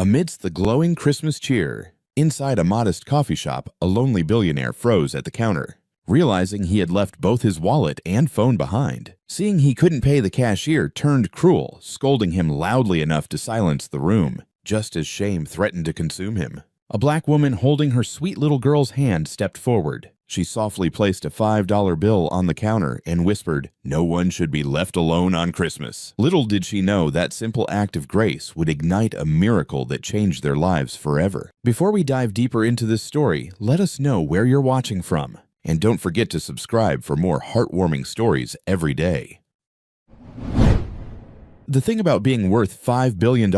Amidst the glowing Christmas cheer, inside a modest coffee shop, a lonely billionaire froze at the counter, realizing he had left both his wallet and phone behind. Seeing he couldn't pay the cashier turned cruel, scolding him loudly enough to silence the room, just as shame threatened to consume him. A black woman holding her sweet little girl's hand stepped forward. She softly placed a $5 bill on the counter and whispered, "No one should be left alone on Christmas." Little did she know that simple act of grace would ignite a miracle that changed their lives forever. Before we dive deeper into this story, let us know where you're watching from. And don't forget to subscribe for more heartwarming stories every day. The thing about being worth $5 billion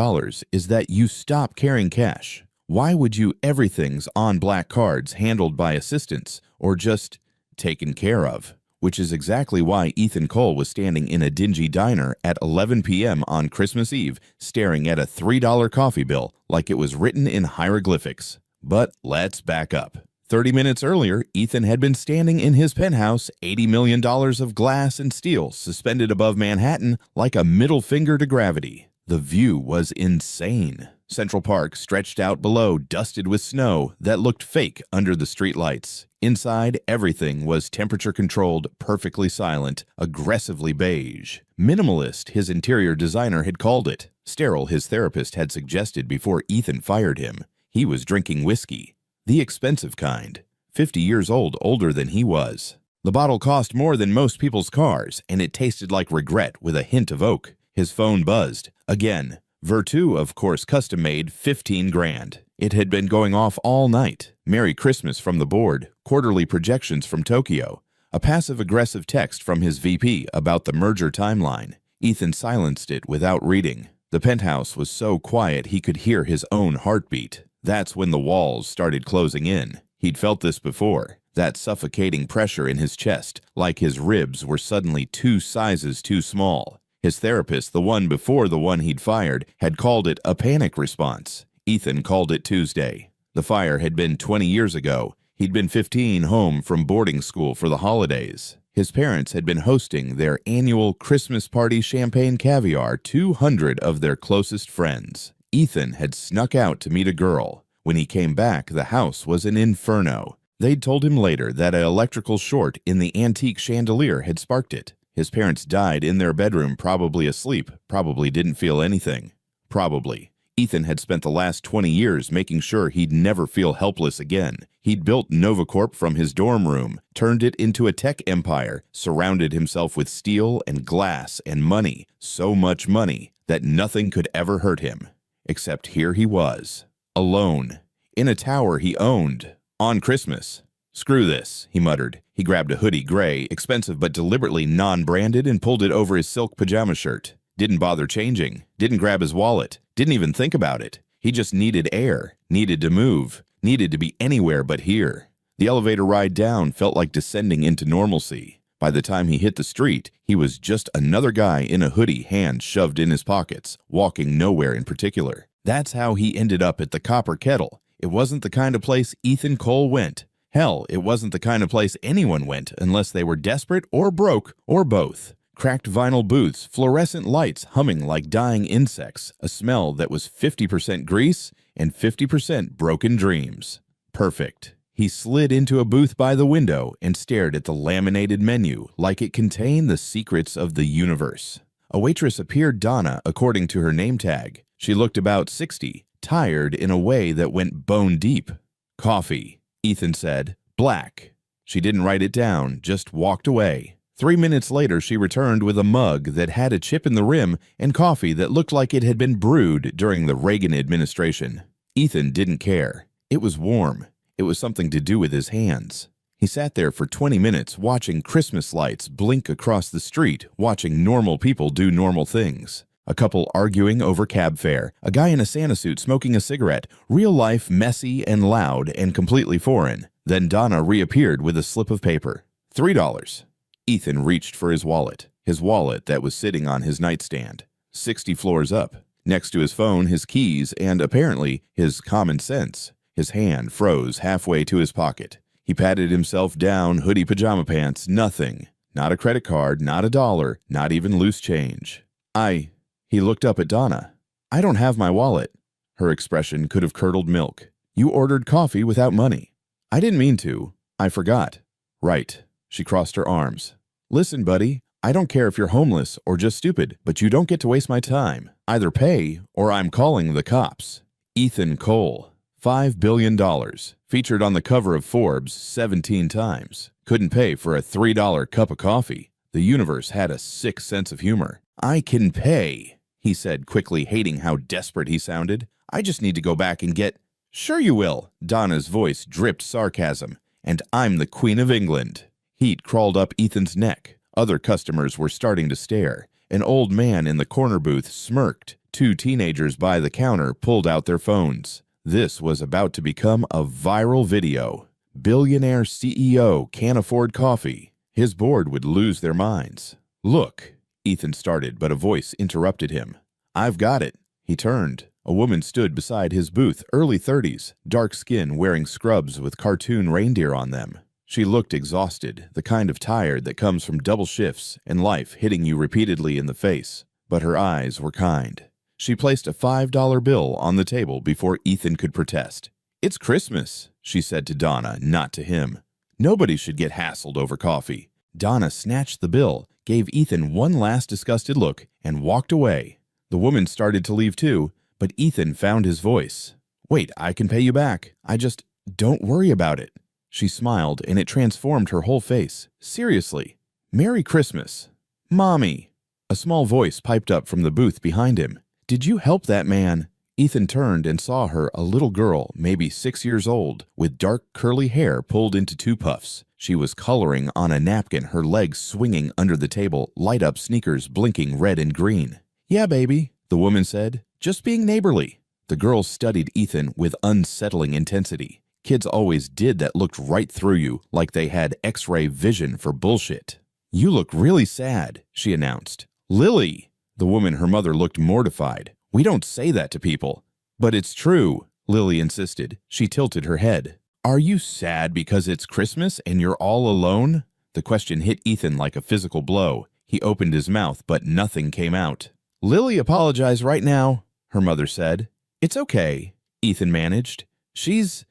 is that you stop carrying cash. Why would you everything's on black cards handled by assistants or just taken care of? Which is exactly why Ethan Cole was standing in a dingy diner at 11 p.m. on Christmas Eve staring at a $3 coffee bill like it was written in hieroglyphics. But let's back up. 30 minutes earlier, Ethan had been standing in his penthouse, $80 million of glass and steel suspended above Manhattan like a middle finger to gravity. The view was insane. Central Park stretched out below, dusted with snow that looked fake under the streetlights. Inside, everything was temperature-controlled, perfectly silent, aggressively beige. Minimalist, his interior designer had called it. Sterile, his therapist had suggested before Ethan fired him. He was drinking whiskey. The expensive kind. 50 years old, older than he was. The bottle cost more than most people's cars, and it tasted like regret with a hint of oak. His phone buzzed. Again. Virtu, of course, custom-made, 15 grand. It had been going off all night. Merry Christmas from the board, quarterly projections from Tokyo, a passive-aggressive text from his VP about the merger timeline. Ethan silenced it without reading. The penthouse was so quiet he could hear his own heartbeat. That's when the walls started closing in. He'd felt this before, that suffocating pressure in his chest, like his ribs were suddenly 2 sizes too small. His therapist, the one before the one he'd fired, had called it a panic response. Ethan called it Tuesday. The fire had been 20 years ago. He'd been 15 home from boarding school for the holidays. His parents had been hosting their annual Christmas party champagne caviar 200 of their closest friends. Ethan had snuck out to meet a girl. When he came back, the house was an inferno. They'd told him later that an electrical short in the antique chandelier had sparked it. His parents died in their bedroom, probably asleep, probably didn't feel anything. Probably. Ethan had spent the last 20 years making sure he'd never feel helpless again. He'd built NovaCorp from his dorm room, turned it into a tech empire, surrounded himself with steel and glass and money, so much money that nothing could ever hurt him. Except here he was, alone, in a tower he owned, on Christmas. "Screw this," he muttered. He grabbed a hoodie, gray, expensive but deliberately non-branded, and pulled it over his silk pajama shirt. Didn't bother changing, didn't grab his wallet, didn't even think about it. He just needed air, needed to move, needed to be anywhere but here. The elevator ride down felt like descending into normalcy. By the time he hit the street, he was just another guy in a hoodie, hands shoved in his pockets, walking nowhere in particular. That's how he ended up at the Copper Kettle. It wasn't the kind of place Ethan Cole went. Hell, it wasn't the kind of place anyone went unless they were desperate or broke or both. Cracked vinyl booths, fluorescent lights humming like dying insects, a smell that was 50% grease and 50% broken dreams. Perfect. He slid into a booth by the window and stared at the laminated menu like it contained the secrets of the universe. A waitress appeared, Donna, according to her name tag. She looked about 60, tired in a way that went bone deep. "Coffee," Ethan said. "Black." She didn't write it down, just walked away. 3 minutes later, she returned with a mug that had a chip in the rim and coffee that looked like it had been brewed during the Reagan administration. Ethan didn't care. It was warm. It was something to do with his hands. He sat there for 20 minutes watching Christmas lights blink across the street, watching normal people do normal things. A couple arguing over cab fare, a guy in a Santa suit smoking a cigarette, real life messy and loud and completely foreign. Then Donna reappeared with a slip of paper. $3. Ethan reached for his wallet that was sitting on his nightstand, 60 floors up. Next to his phone, his keys, and apparently his common sense. His hand froze halfway to his pocket. He patted himself down, hoodie, pajama pants, nothing. Not a credit card, not a dollar, not even loose change. He looked up at Donna. "I don't have my wallet." Her expression could have curdled milk. "You ordered coffee without money." "I didn't mean to. I forgot." "Right." She crossed her arms. "Listen, buddy, I don't care if you're homeless or just stupid, but you don't get to waste my time. Either pay or I'm calling the cops." Ethan Cole, $5 billion, featured on the cover of Forbes 17 times. Couldn't pay for a $3 cup of coffee. The universe had a sick sense of humor. "I can pay," he said quickly, hating how desperate he sounded. "I just need to go back and get—" "Sure you will." Donna's voice dripped sarcasm. "And I'm the Queen of England." Heat crawled up Ethan's neck. Other customers were starting to stare. An old man in the corner booth smirked. Two teenagers by the counter pulled out their phones. This was about to become a viral video. Billionaire CEO can't afford coffee. His board would lose their minds. "Look," Ethan started, but a voice interrupted him. "I've got it." He turned. A woman stood beside his booth, early 30s, dark skin, wearing scrubs with cartoon reindeer on them. She looked exhausted, the kind of tired that comes from double shifts and life hitting you repeatedly in the face. But her eyes were kind. She placed a $5 bill on the table before Ethan could protest. "It's Christmas," she said to Donna, not to him. "Nobody should get hassled over coffee." Donna snatched the bill, gave Ethan one last disgusted look, and walked away. The woman started to leave too, but Ethan found his voice. "Wait, I can pay you back. Don't worry about it." She smiled, and it transformed her whole face. "Seriously. Merry Christmas." "Mommy." A small voice piped up from the booth behind him. "Did you help that man?" Ethan turned and saw her, a little girl, maybe 6 years old, with dark curly hair pulled into two puffs. She was coloring on a napkin, her legs swinging under the table, light-up sneakers blinking red and green. "Yeah, baby," the woman said. "Just being neighborly." The girl studied Ethan with unsettling intensity. Kids always did that, looked right through you, like they had X-ray vision for bullshit. "You look really sad," she announced. "Lily!" The woman, her mother, looked mortified. "We don't say that to people." "But it's true," Lily insisted. She tilted her head. "Are you sad because it's Christmas and you're all alone?" The question hit Ethan like a physical blow. He opened his mouth, but nothing came out. "Lily, apologize right now," her mother said. "It's okay," Ethan managed. "She's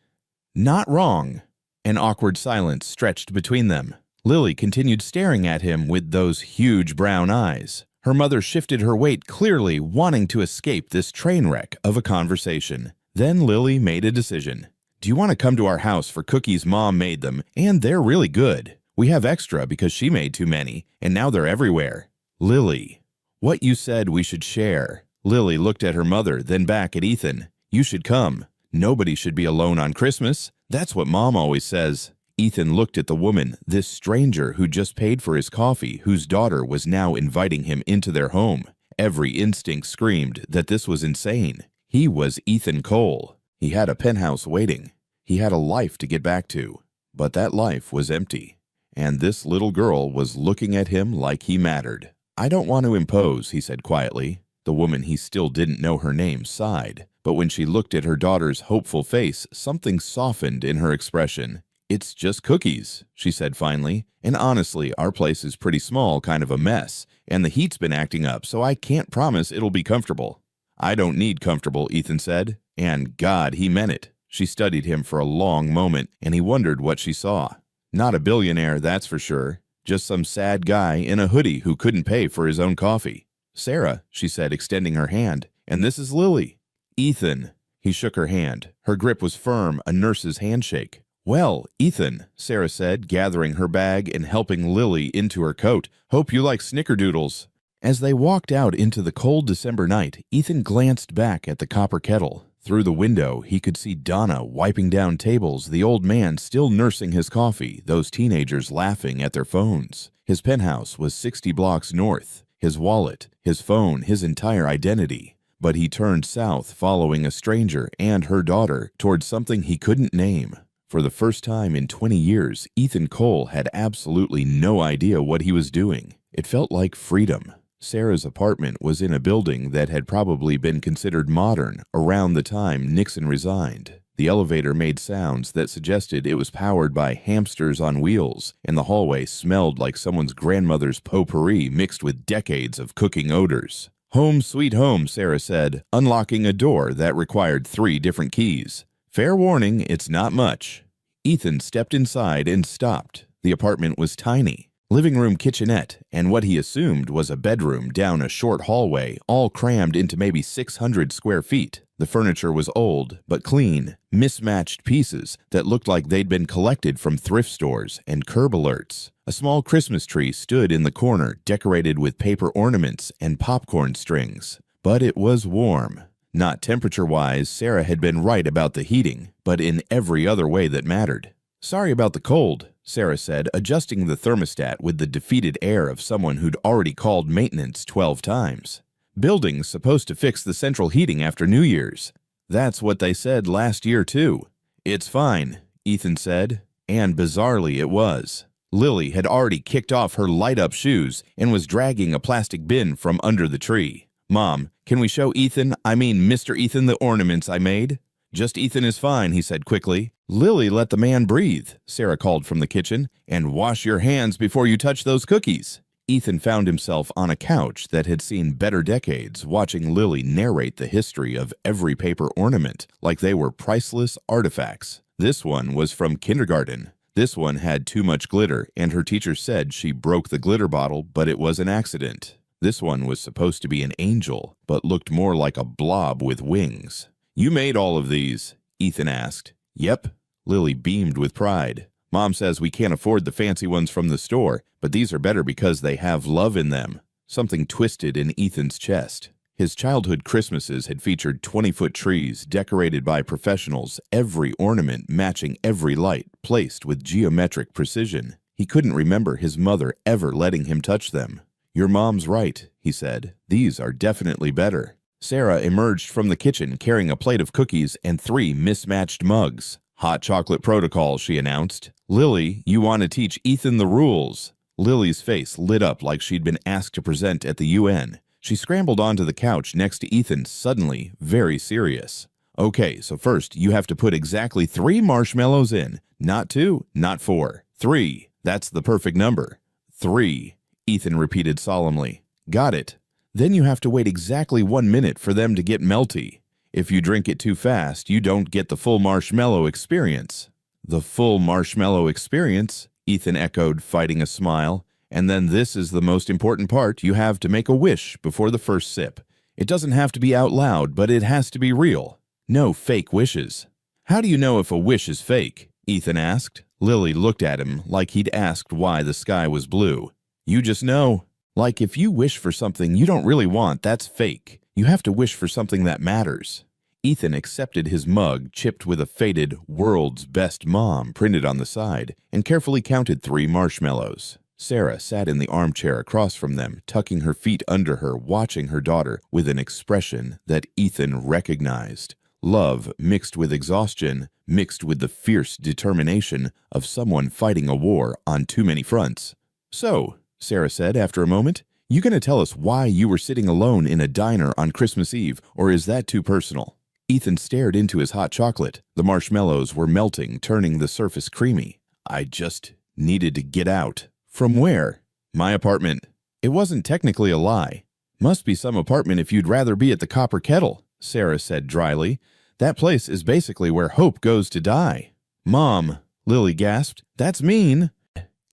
not wrong." An awkward silence stretched between them. Lily continued staring at him with those huge brown eyes. Her mother shifted her weight, clearly wanting to escape this train wreck of a conversation. Then Lily made a decision. "Do you want to come to our house for cookies Mom made them? And they're really good. We have extra because she made too many, and now they're everywhere." "Lily, what you said we should share." Lily looked at her mother, then back at Ethan. "You should come. Nobody should be alone on Christmas. That's what Mom always says." Ethan looked at the woman, this stranger who just paid for his coffee, whose daughter was now inviting him into their home. Every instinct screamed that this was insane. He was Ethan Cole. He had a penthouse waiting. He had a life to get back to. But that life was empty. And this little girl was looking at him like he mattered. "I don't want to impose," he said quietly. The woman, he still didn't know her name, sighed. But when she looked at her daughter's hopeful face, something softened in her expression. "It's just cookies," she said finally. "And honestly, our place is pretty small, kind of a mess. And the heat's been acting up, so I can't promise it'll be comfortable." "I don't need comfortable," Ethan said. And God, he meant it. She studied him for a long moment, and he wondered what she saw. Not a billionaire, that's for sure. Just some sad guy in a hoodie who couldn't pay for his own coffee. "Sarah," she said, extending her hand. "And this is Lily." "Ethan." He shook her hand. Her grip was firm, a nurse's handshake. "Well, Ethan," Sarah said, gathering her bag and helping Lily into her coat. "Hope you like snickerdoodles." As they walked out into the cold December night, Ethan glanced back at the copper kettle. Through the window, he could see Donna wiping down tables, the old man still nursing his coffee, those teenagers laughing at their phones. His penthouse was 60 blocks north. His wallet, his phone, his entire identity. But he turned south, following a stranger and her daughter towards something he couldn't name. For the first time in 20 years, Ethan Cole had absolutely no idea what he was doing. It felt like freedom. Sarah's apartment was in a building that had probably been considered modern around the time Nixon resigned. The elevator made sounds that suggested it was powered by hamsters on wheels, and the hallway smelled like someone's grandmother's potpourri mixed with decades of cooking odors. Home sweet home, Sarah said, unlocking a door that required 3 different keys. Fair warning, it's not much. Ethan stepped inside and stopped. The apartment was tiny. Living room kitchenette, and what he assumed was a bedroom down a short hallway, all crammed into maybe 600 square feet. The furniture was old, but clean, mismatched pieces that looked like they'd been collected from thrift stores and curb alerts. A small Christmas tree stood in the corner, decorated with paper ornaments and popcorn strings. But it was warm. Not temperature-wise, Sarah had been right about the heating, but in every other way that mattered. "Sorry about the cold," Sarah said, adjusting the thermostat with the defeated air of someone who'd already called maintenance 12 times. "Building's supposed to fix the central heating after New Year's." "That's what they said last year, too." "It's fine," Ethan said, and bizarrely it was. Lily had already kicked off her light-up shoes and was dragging a plastic bin from under the tree. "Mom, can we show Mr. Ethan, the ornaments I made?" "Just Ethan is fine," he said quickly. "Lily, let the man breathe," Sarah called from the kitchen, "and wash your hands before you touch those cookies." Ethan found himself on a couch that had seen better decades, watching Lily narrate the history of every paper ornament like they were priceless artifacts. This one was from kindergarten. This one had too much glitter, and her teacher said she broke the glitter bottle, but it was an accident. This one was supposed to be an angel, but looked more like a blob with wings. "You made all of these?" Ethan asked. "Yep." Lily beamed with pride. "Mom says we can't afford the fancy ones from the store, but these are better because they have love in them." Something twisted in Ethan's chest. His childhood Christmases had featured 20-foot trees decorated by professionals, every ornament matching every light, placed with geometric precision. He couldn't remember his mother ever letting him touch them. "Your mom's right," he said. "These are definitely better." Sarah emerged from the kitchen carrying a plate of cookies and 3 mismatched mugs. "Hot chocolate protocol," she announced. "Lily, you want to teach Ethan the rules." Lily's face lit up like she'd been asked to present at the UN. She scrambled onto the couch next to Ethan, suddenly very serious. "Okay, so first you have to put exactly 3 marshmallows in. Not 2, not 4. 3. That's the perfect number." 3, Ethan repeated solemnly. "Got it. Then you have to wait exactly 1 minute for them to get melty. If you drink it too fast, you don't get the full marshmallow experience." "The full marshmallow experience," Ethan echoed, fighting a smile. "And then this is the most important part. You have to make a wish before the first sip. It doesn't have to be out loud, but it has to be real. No fake wishes." "How do you know if a wish is fake?" Ethan asked. Lily looked at him like he'd asked why the sky was blue. "You just know. Like if you wish for something you don't really want, that's fake. You have to wish for something that matters." Ethan accepted his mug, chipped with a faded "World's Best Mom" printed on the side, and carefully counted 3 marshmallows. Sarah sat in the armchair across from them, tucking her feet under her, watching her daughter with an expression that Ethan recognized. Love mixed with exhaustion, mixed with the fierce determination of someone fighting a war on too many fronts. "So," Sarah said after a moment, "you gonna tell us why you were sitting alone in a diner on Christmas Eve, or is that too personal?" Ethan stared into his hot chocolate. The marshmallows were melting, turning the surface creamy. "I just needed to get out." "From where?" "My apartment." It wasn't technically a lie. "Must be some apartment if you'd rather be at the Copper Kettle," Sarah said dryly. "That place is basically where hope goes to die." "Mom," Lily gasped, "that's mean."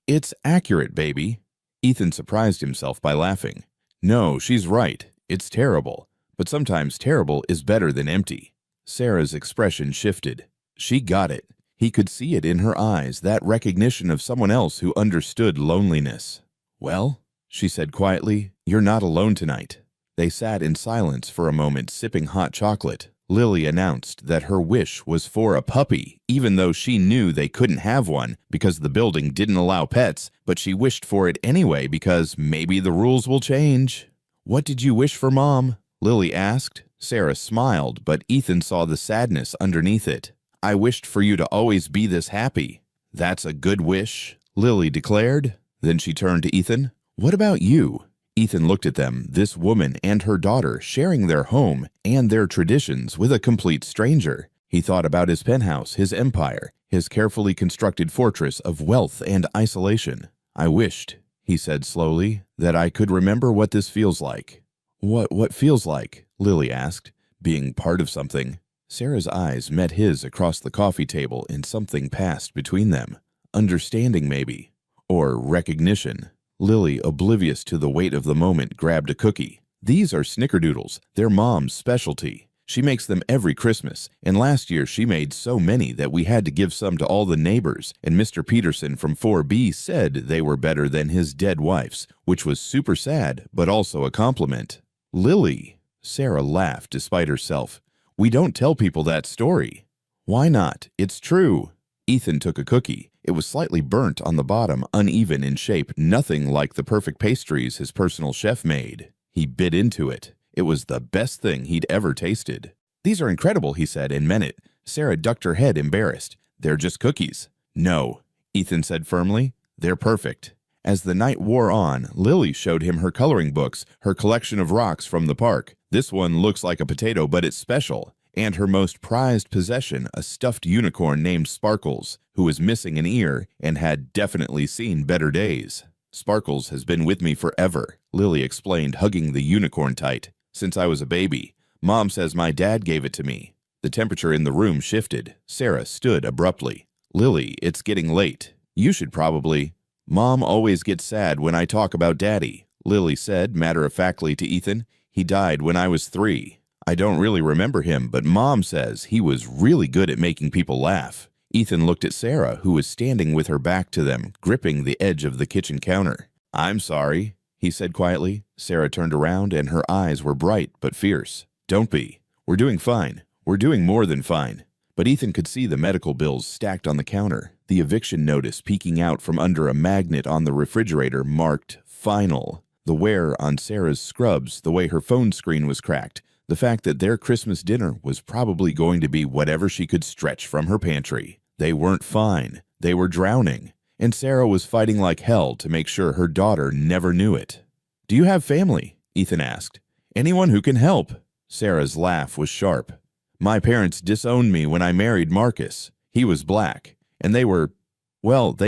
"It's accurate, baby." Ethan surprised himself by laughing. "No, she's right. It's terrible. But sometimes terrible is better than empty." Sarah's expression shifted. She got it. He could see it in her eyes, that recognition of someone else who understood loneliness. "Well," she said quietly, "you're not alone tonight." They sat in silence for a moment, sipping hot chocolate. Lily announced that her wish was for a puppy, even though she knew they couldn't have one because the building didn't allow pets, but she wished for it anyway because maybe the rules will change. "What did you wish for, Mom?" Lily asked. Sarah smiled, but Ethan saw the sadness underneath it. "I wished for you to always be this happy." "That's a good wish," Lily declared. Then she turned to Ethan. "What about you?" Ethan looked at them, this woman and her daughter sharing their home and their traditions with a complete stranger. He thought about his penthouse, his empire, his carefully constructed fortress of wealth and isolation. "I wished," he said slowly, "that I could remember what this feels like." What feels like? Lily asked, being part of something. Sarah's eyes met his across the coffee table and something passed between them. Understanding, maybe. Or recognition. Lily, oblivious to the weight of the moment, grabbed a cookie. These are snickerdoodles, their mom's specialty. She makes them every Christmas, and last year she made so many that we had to give some to all the neighbors, and Mr. Peterson from 4B said they were better than his dead wife's, which was super sad, but also a compliment. Lily, Sarah laughed despite herself. We don't tell people that story. Why not? It's true. Ethan took a cookie. It was slightly burnt on the bottom, uneven in shape, nothing like the perfect pastries his personal chef made. He bit into it. It was the best thing he'd ever tasted. These are incredible, he said, and meant it. Sarah ducked her head, embarrassed. They're just cookies. No, Ethan said firmly. They're perfect. As the night wore on, Lily showed him her coloring books, her collection of rocks from the park. This one looks like a potato, but it's special. And her most prized possession, a stuffed unicorn named Sparkles, who was missing an ear and had definitely seen better days. Sparkles has been with me forever, Lily explained, hugging the unicorn tight. Since I was a baby. Mom says my dad gave it to me. The temperature in the room shifted. Sarah stood abruptly. Lily, it's getting late. You should probably... Mom always gets sad when I talk about Daddy, Lily said matter-of-factly to Ethan. He died when I was 3. I don't really remember him, but Mom says he was really good at making people laugh. Ethan looked at Sarah, who was standing with her back to them, gripping the edge of the kitchen counter. I'm sorry, he said quietly. Sarah turned around and her eyes were bright but fierce. Don't be. We're doing fine. We're doing more than fine. But Ethan could see the medical bills stacked on the counter, the eviction notice peeking out from under a magnet on the refrigerator marked Final, the wear on Sarah's scrubs, the way her phone screen was cracked, the fact that their Christmas dinner was probably going to be whatever she could stretch from her pantry. They weren't fine. They were drowning. And Sarah was fighting like hell to make sure her daughter never knew it. Do you have family? Ethan asked. Anyone who can help? Sarah's laugh was sharp. My parents disowned me when I married Marcus. He was black. And they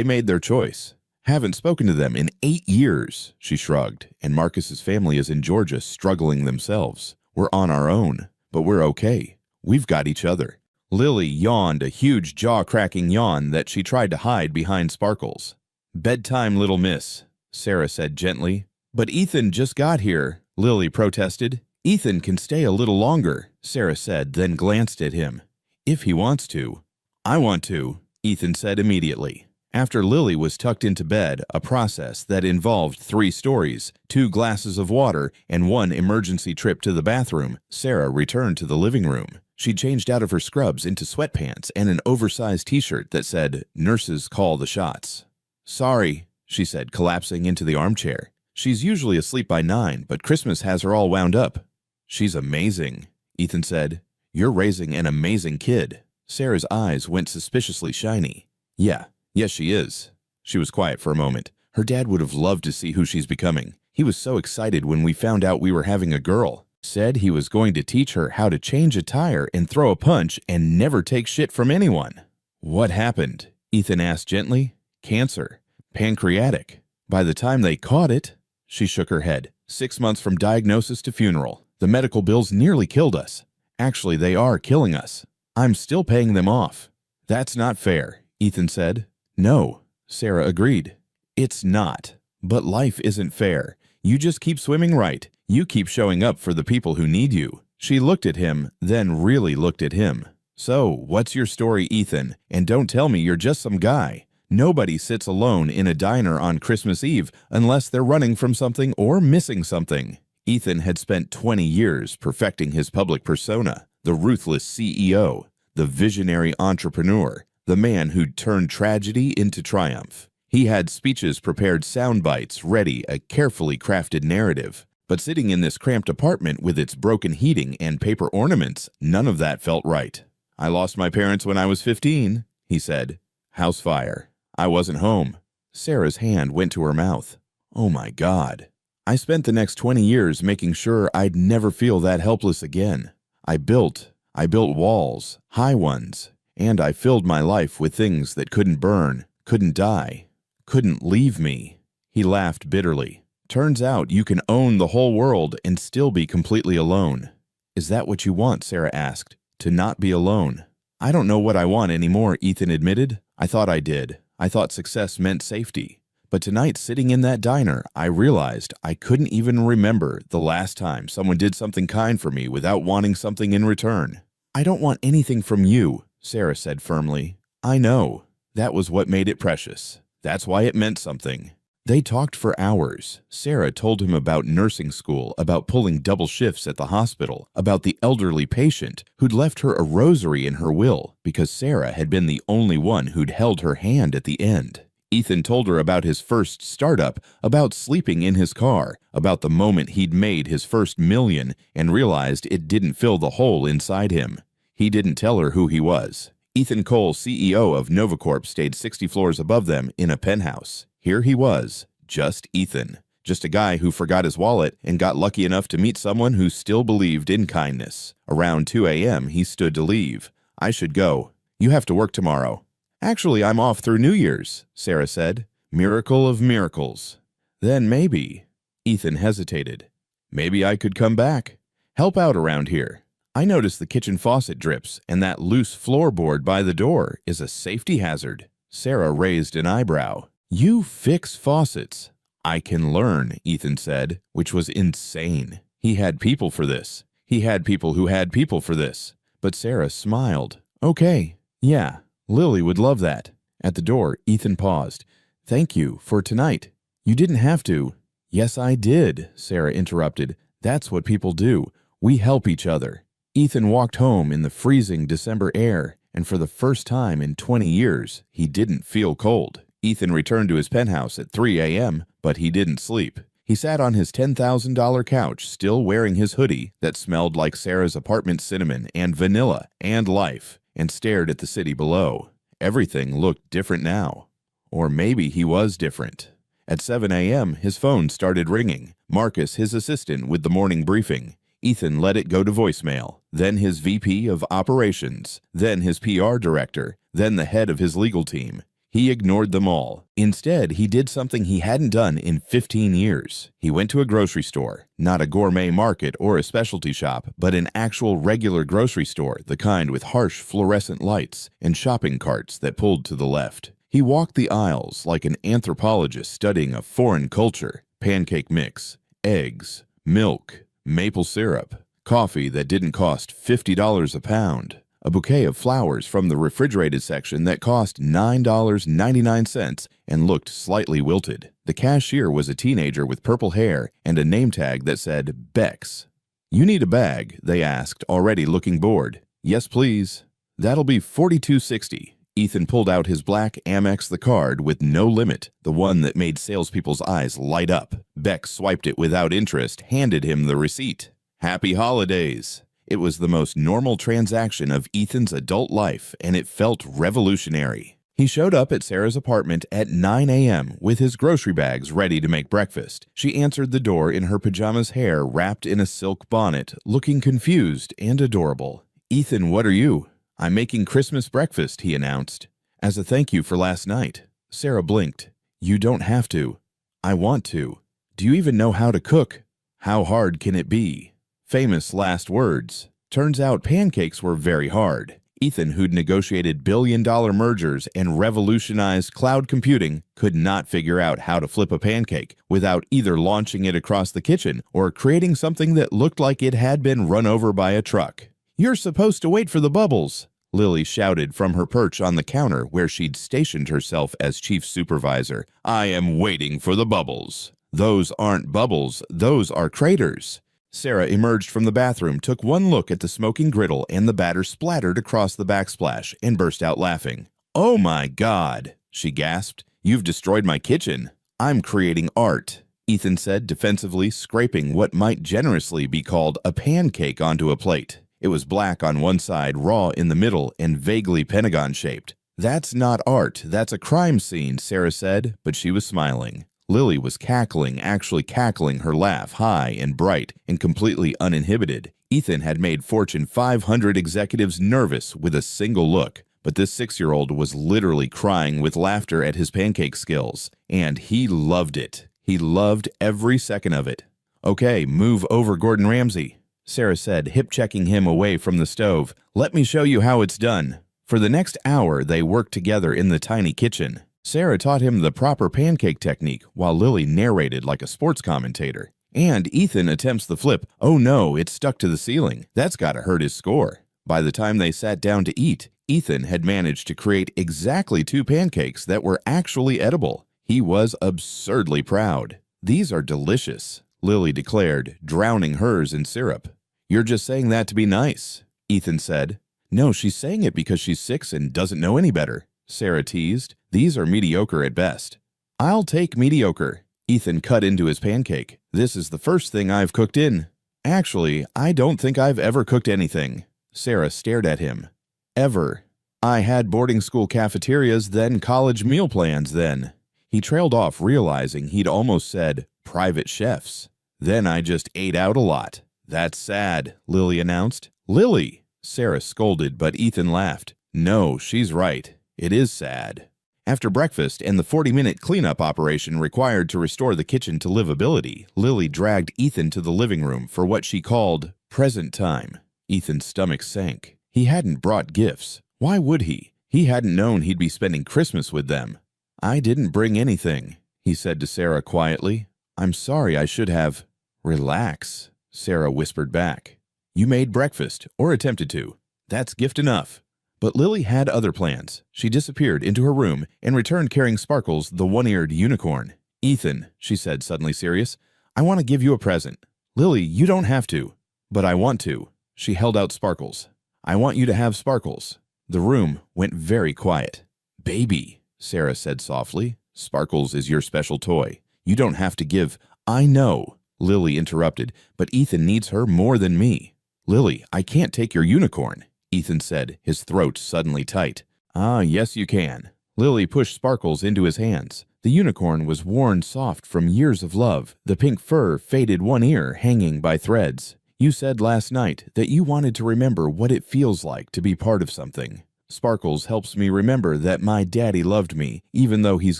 made their choice. Haven't spoken to them in 8 years, she shrugged, and Marcus's family is in Georgia struggling themselves. We're on our own, but we're okay. We've got each other. Lily yawned a huge jaw-cracking yawn that she tried to hide behind Sparkles. Bedtime, little miss, Sarah said gently. But Ethan just got here, Lily protested. Ethan can stay a little longer, Sarah said, then glanced at him. If he wants to. I want to, Ethan said immediately. After Lily was tucked into bed, a process that involved 3 stories, 2 glasses of water, and 1 emergency trip to the bathroom, Sarah returned to the living room. She changed out of her scrubs into sweatpants and an oversized t-shirt that said, Nurses call the shots. Sorry, she said, collapsing into the armchair. She's usually asleep by 9, but Christmas has her all wound up. She's amazing, Ethan said. You're raising an amazing kid. Sarah's eyes went suspiciously shiny. Yes, she is. She was quiet for a moment. Her dad would have loved to see who she's becoming. He was so excited when we found out we were having a girl. Said he was going to teach her how to change a tire and throw a punch and never take shit from anyone. What happened? Ethan asked gently. Cancer. Pancreatic. By the time they caught it, she shook her head. 6 months from diagnosis to funeral. The medical bills nearly killed us. Actually, they are killing us. I'm still paying them off. That's not fair, Ethan said. No, Sarah agreed. It's not. But life isn't fair. You just keep swimming right. You keep showing up for the people who need you. She looked at him, then really looked at him. So, what's your story, Ethan? And don't tell me you're just some guy. Nobody sits alone in a diner on Christmas Eve unless they're running from something or missing something. Ethan had spent 20 years perfecting his public persona, the ruthless CEO, the visionary entrepreneur, the man who'd turned tragedy into triumph. He had speeches prepared, sound bites ready, a carefully crafted narrative. But sitting in this cramped apartment with its broken heating and paper ornaments, none of that felt right. I lost my parents when I was 15, he said. House fire. I wasn't home. Sarah's hand went to her mouth. Oh my God. I spent the next 20 years making sure I'd never feel that helpless again. I built walls, high ones, and I filled my life with things that couldn't burn, couldn't die, couldn't leave me. He laughed bitterly. Turns out you can own the whole world and still be completely alone. Is that what you want? Sarah asked. To not be alone. I don't know what I want anymore, Ethan admitted. I thought I did. I thought success meant safety. But tonight, sitting in that diner, I realized I couldn't even remember the last time someone did something kind for me without wanting something in return. I don't want anything from you, Sarah said firmly. I know. That was what made it precious. That's why it meant something. They talked for hours. Sarah told him about nursing school, about pulling double shifts at the hospital, about the elderly patient who'd left her a rosary in her will because Sarah had been the only one who'd held her hand at the end. Ethan told her about his first startup, about sleeping in his car, about the moment he'd made his first million and realized it didn't fill the hole inside him. He didn't tell her who he was. Ethan Cole, CEO of Novacorp, stayed 60 floors above them in a penthouse. Here he was, just Ethan, just a guy who forgot his wallet and got lucky enough to meet someone who still believed in kindness. Around 2 a.m., he stood to leave. I should go. You have to work tomorrow. Actually, I'm off through New Year's, Sarah said. Miracle of miracles. Then maybe. Ethan hesitated. Maybe I could come back. Help out around here. I noticed the kitchen faucet drips, and that loose floorboard by the door is a safety hazard. Sarah raised an eyebrow. You fix faucets. I can learn, Ethan said, which was insane. He had people for this. He had people who had people for this. But Sarah smiled. Okay, yeah, Lily would love that. At the door, Ethan paused. Thank you for tonight. You didn't have to. Yes, I did, Sarah interrupted. That's what people do. We help each other. Ethan walked home in the freezing December air, and for the first time in 20 years, he didn't feel cold. Ethan returned to his penthouse at 3 a.m., but he didn't sleep. He sat on his $10,000 couch, still wearing his hoodie that smelled like Sarah's apartment cinnamon and vanilla and life, and stared at the city below. Everything looked different now. Or maybe he was different. At 7 a.m., his phone started ringing. Marcus, his assistant, with the morning briefing. Ethan let it go to voicemail, then his VP of operations, then his PR director, then the head of his legal team. He ignored them all. Instead, he did something he hadn't done in 15 years. He went to a grocery store, not a gourmet market or a specialty shop, but an actual regular grocery store, the kind with harsh fluorescent lights and shopping carts that pulled to the left. He walked the aisles like an anthropologist studying a foreign culture. Pancake mix, eggs, milk, maple syrup, coffee that didn't cost $50 a pound, a bouquet of flowers from the refrigerated section that cost $9.99 and looked slightly wilted. The cashier was a teenager with purple hair and a name tag that said Bex. You need a bag, they asked, already looking bored. Yes, please. That'll be $42.60. Ethan pulled out his black Amex the card with no limit, the one that made salespeople's eyes light up. Bex swiped it without interest, handed him the receipt. Happy holidays. It was the most normal transaction of Ethan's adult life, and it felt revolutionary. He showed up at Sarah's apartment at 9 a.m. with his grocery bags ready to make breakfast. She answered the door in her pajamas, hair wrapped in a silk bonnet, looking confused and adorable. Ethan, what are you? I'm making Christmas breakfast, he announced. As a thank you for last night. Sarah blinked. You don't have to. I want to. Do you even know how to cook? How hard can it be? Famous last words. Turns out pancakes were very hard. Ethan, who'd negotiated billion-dollar mergers and revolutionized cloud computing, could not figure out how to flip a pancake without either launching it across the kitchen or creating something that looked like it had been run over by a truck. You're supposed to wait for the bubbles, Lily shouted from her perch on the counter where she'd stationed herself as chief supervisor. I am waiting for the bubbles. Those aren't bubbles, those are craters. Sarah emerged from the bathroom, took one look at the smoking griddle, and the batter splattered across the backsplash, and burst out laughing. Oh my God, she gasped. You've destroyed my kitchen. I'm creating art, Ethan said defensively, scraping what might generously be called a pancake onto a plate. It was black on one side, raw in the middle, and vaguely pentagon-shaped. That's not art, that's a crime scene, Sarah said, but she was smiling. Lily was cackling, actually cackling her laugh, high and bright and completely uninhibited. Ethan had made Fortune 500 executives nervous with a single look, but this 6-year-old was literally crying with laughter at his pancake skills, and he loved it. He loved every second of it. "Okay, move over, Gordon Ramsay," Sarah said, hip-checking him away from the stove. "Let me show you how it's done." For the next hour, they worked together in the tiny kitchen. Sarah taught him the proper pancake technique while Lily narrated like a sports commentator. And Ethan attempts the flip. Oh no, it's stuck to the ceiling. That's gotta hurt his score. By the time they sat down to eat, Ethan had managed to create exactly 2 pancakes that were actually edible. He was absurdly proud. "These are delicious," Lily declared, drowning hers in syrup. "You're just saying that to be nice," Ethan said. "No, she's saying it because she's 6 and doesn't know any better," Sarah teased. "These are mediocre at best." "I'll take mediocre." Ethan cut into his pancake. "This is the first thing I've cooked in." "Actually, I don't think I've ever cooked anything." Sarah stared at him. "Ever. I had boarding school cafeterias, then college meal plans, then." He trailed off, realizing he'd almost said private chefs. "Then I just ate out a lot." "That's sad," Lily announced. "Lily!" Sarah scolded, but Ethan laughed. "No, she's right. It is sad." After breakfast and the 40-minute cleanup operation required to restore the kitchen to livability, Lily dragged Ethan to the living room for what she called present time. Ethan's stomach sank. He hadn't brought gifts. Why would he? He hadn't known he'd be spending Christmas with them. "I didn't bring anything," he said to Sarah quietly. "I'm sorry, I should have." "Relax," Sarah whispered back. "You made breakfast, or attempted to. That's gift enough." But Lily had other plans. She disappeared into her room and returned carrying Sparkles, the one-eared unicorn. "Ethan," she said, suddenly serious, "I want to give you a present." "Lily, you don't have to." "But I want to." She held out Sparkles. "I want you to have Sparkles." The room went very quiet. "Baby," Sarah said softly, "Sparkles is your special toy. You don't have to give." "I know," Lily interrupted, "but Ethan needs her more than me." "Lily, I can't take your unicorn," Ethan said, his throat suddenly tight. "Ah, yes you can." Lily pushed Sparkles into his hands. The unicorn was worn soft from years of love, the pink fur faded one ear hanging by threads. "You said last night that you wanted to remember what it feels like to be part of something. Sparkles helps me remember that my daddy loved me, even though he's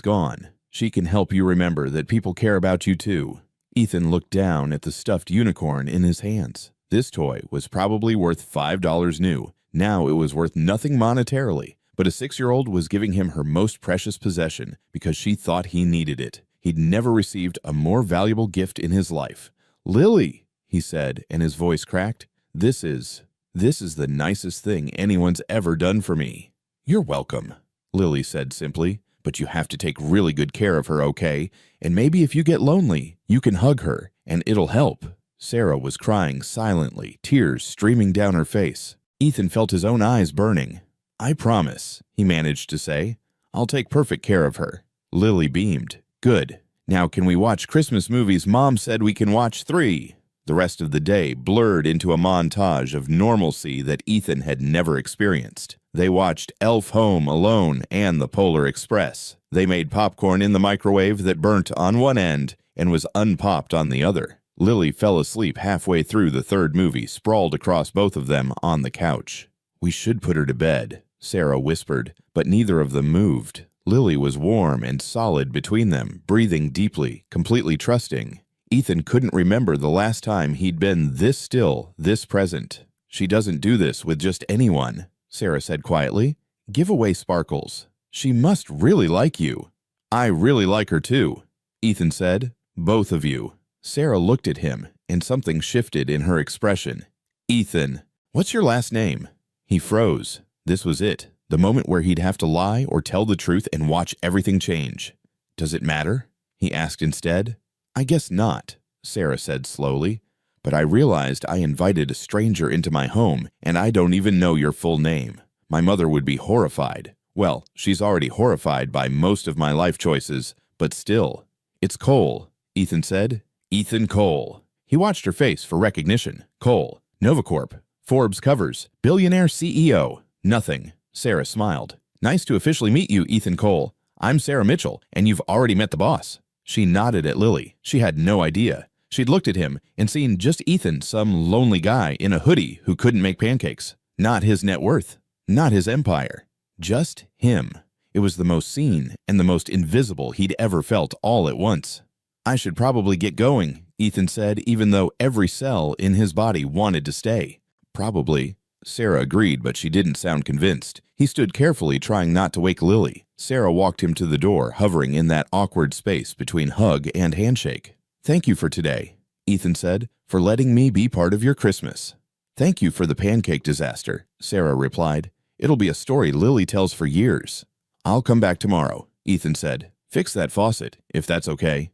gone. She can help you remember that people care about you too." Ethan looked down at the stuffed unicorn in his hands. This toy was probably worth $5 new. Now it was worth nothing monetarily, but a 6-year-old was giving him her most precious possession because she thought he needed it. He'd never received a more valuable gift in his life. "Lily," he said, and his voice cracked, This is the nicest thing anyone's ever done for me." "You're welcome," Lily said simply, "but you have to take really good care of her, okay? And maybe if you get lonely, you can hug her, and it'll help." Sarah was crying silently, tears streaming down her face. Ethan felt his own eyes burning. "I promise," he managed to say. "I'll take perfect care of her." Lily beamed. "Good. Now can we watch Christmas movies Mom said we can watch 3? The rest of the day blurred into a montage of normalcy that Ethan had never experienced. They watched Elf Home Alone and The Polar Express. They made popcorn in the microwave that burnt on one end and was unpopped on the other. Lily fell asleep halfway through the third movie, sprawled across both of them on the couch. "We should put her to bed," Sarah whispered, but neither of them moved. Lily was warm and solid between them, breathing deeply, completely trusting. Ethan couldn't remember the last time he'd been this still, this present. "She doesn't do this with just anyone," Sarah said quietly. "Give away Sparkles. She must really like you." "I really like her too," Ethan said. "Both of you." Sarah looked at him, and something shifted in her expression. "Ethan, what's your last name?" He froze. This was it, the moment where he'd have to lie or tell the truth and watch everything change. "Does it matter?" he asked instead. "I guess not," Sarah said slowly. "But I realized I invited a stranger into my home, and I don't even know your full name. My mother would be horrified. Well, she's already horrified by most of my life choices, but still." "It's Cole," Ethan said. "Ethan Cole." He watched her face for recognition. Cole, Novacorp, Forbes covers, billionaire CEO. Nothing. Sarah smiled. "Nice to officially meet you, Ethan Cole. I'm Sarah Mitchell, and you've already met the boss." She nodded at Lily. She had no idea. She'd looked at him and seen just Ethan, some lonely guy in a hoodie who couldn't make pancakes. Not his net worth. Not his empire. Just him. It was the most seen and the most invisible he'd ever felt all at once. I should probably get going, Ethan said, even though every cell in his body wanted to stay. Probably. Sarah agreed, but she didn't sound convinced. He stood carefully, trying not to wake Lily. Sarah walked him to the door, hovering in that awkward space between hug and handshake. Thank you for today, Ethan said, for letting me be part of your Christmas. Thank you for the pancake disaster, Sarah replied. It'll be a story Lily tells for years. I'll come back tomorrow, Ethan said. Fix that faucet, if that's okay.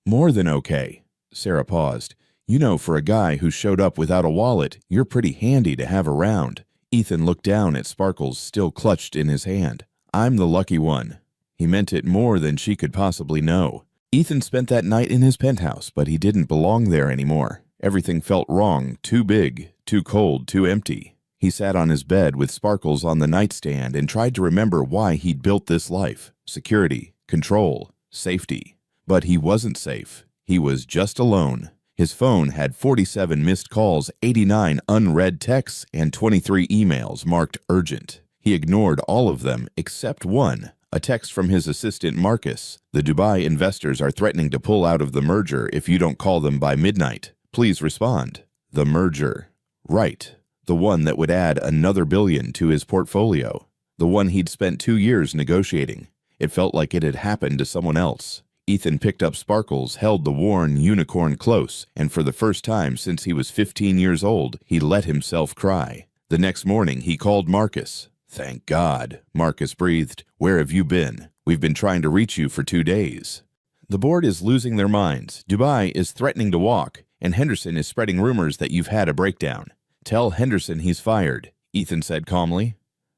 More than okay. Sarah paused. You know, for a guy who showed up without a wallet, you're pretty handy to have around. Ethan looked down at sparkles still clutched in his hand. I'm the lucky one. He meant it more than she could possibly know. Ethan spent that night in his penthouse, but he didn't belong there anymore. Everything felt wrong, too big, too cold, too empty. He sat on his bed with sparkles on the nightstand and tried to remember why he'd built this life. Security, control, safety. But he wasn't safe. He was just alone. His phone had 47 missed calls, 89 unread texts, and 23 emails marked urgent. He ignored all of them except one, a text from his assistant Marcus. The Dubai investors are threatening to pull out of the merger if you don't call them by midnight. Please respond. The merger. Right. The one that would add another billion to his portfolio. The one he'd spent 2 years negotiating. It felt like it had happened to someone else. Ethan picked up sparkles, held the worn unicorn close, and for the first time since he was 15 years old, he let himself cry. The next morning, he called Marcus. Thank God, Marcus breathed. Where have you been? We've been trying to reach you for 2 days. The board is losing their minds. Dubai is threatening to walk, and Henderson is spreading rumors that you've had a breakdown. Tell Henderson he's fired, Ethan said calmly.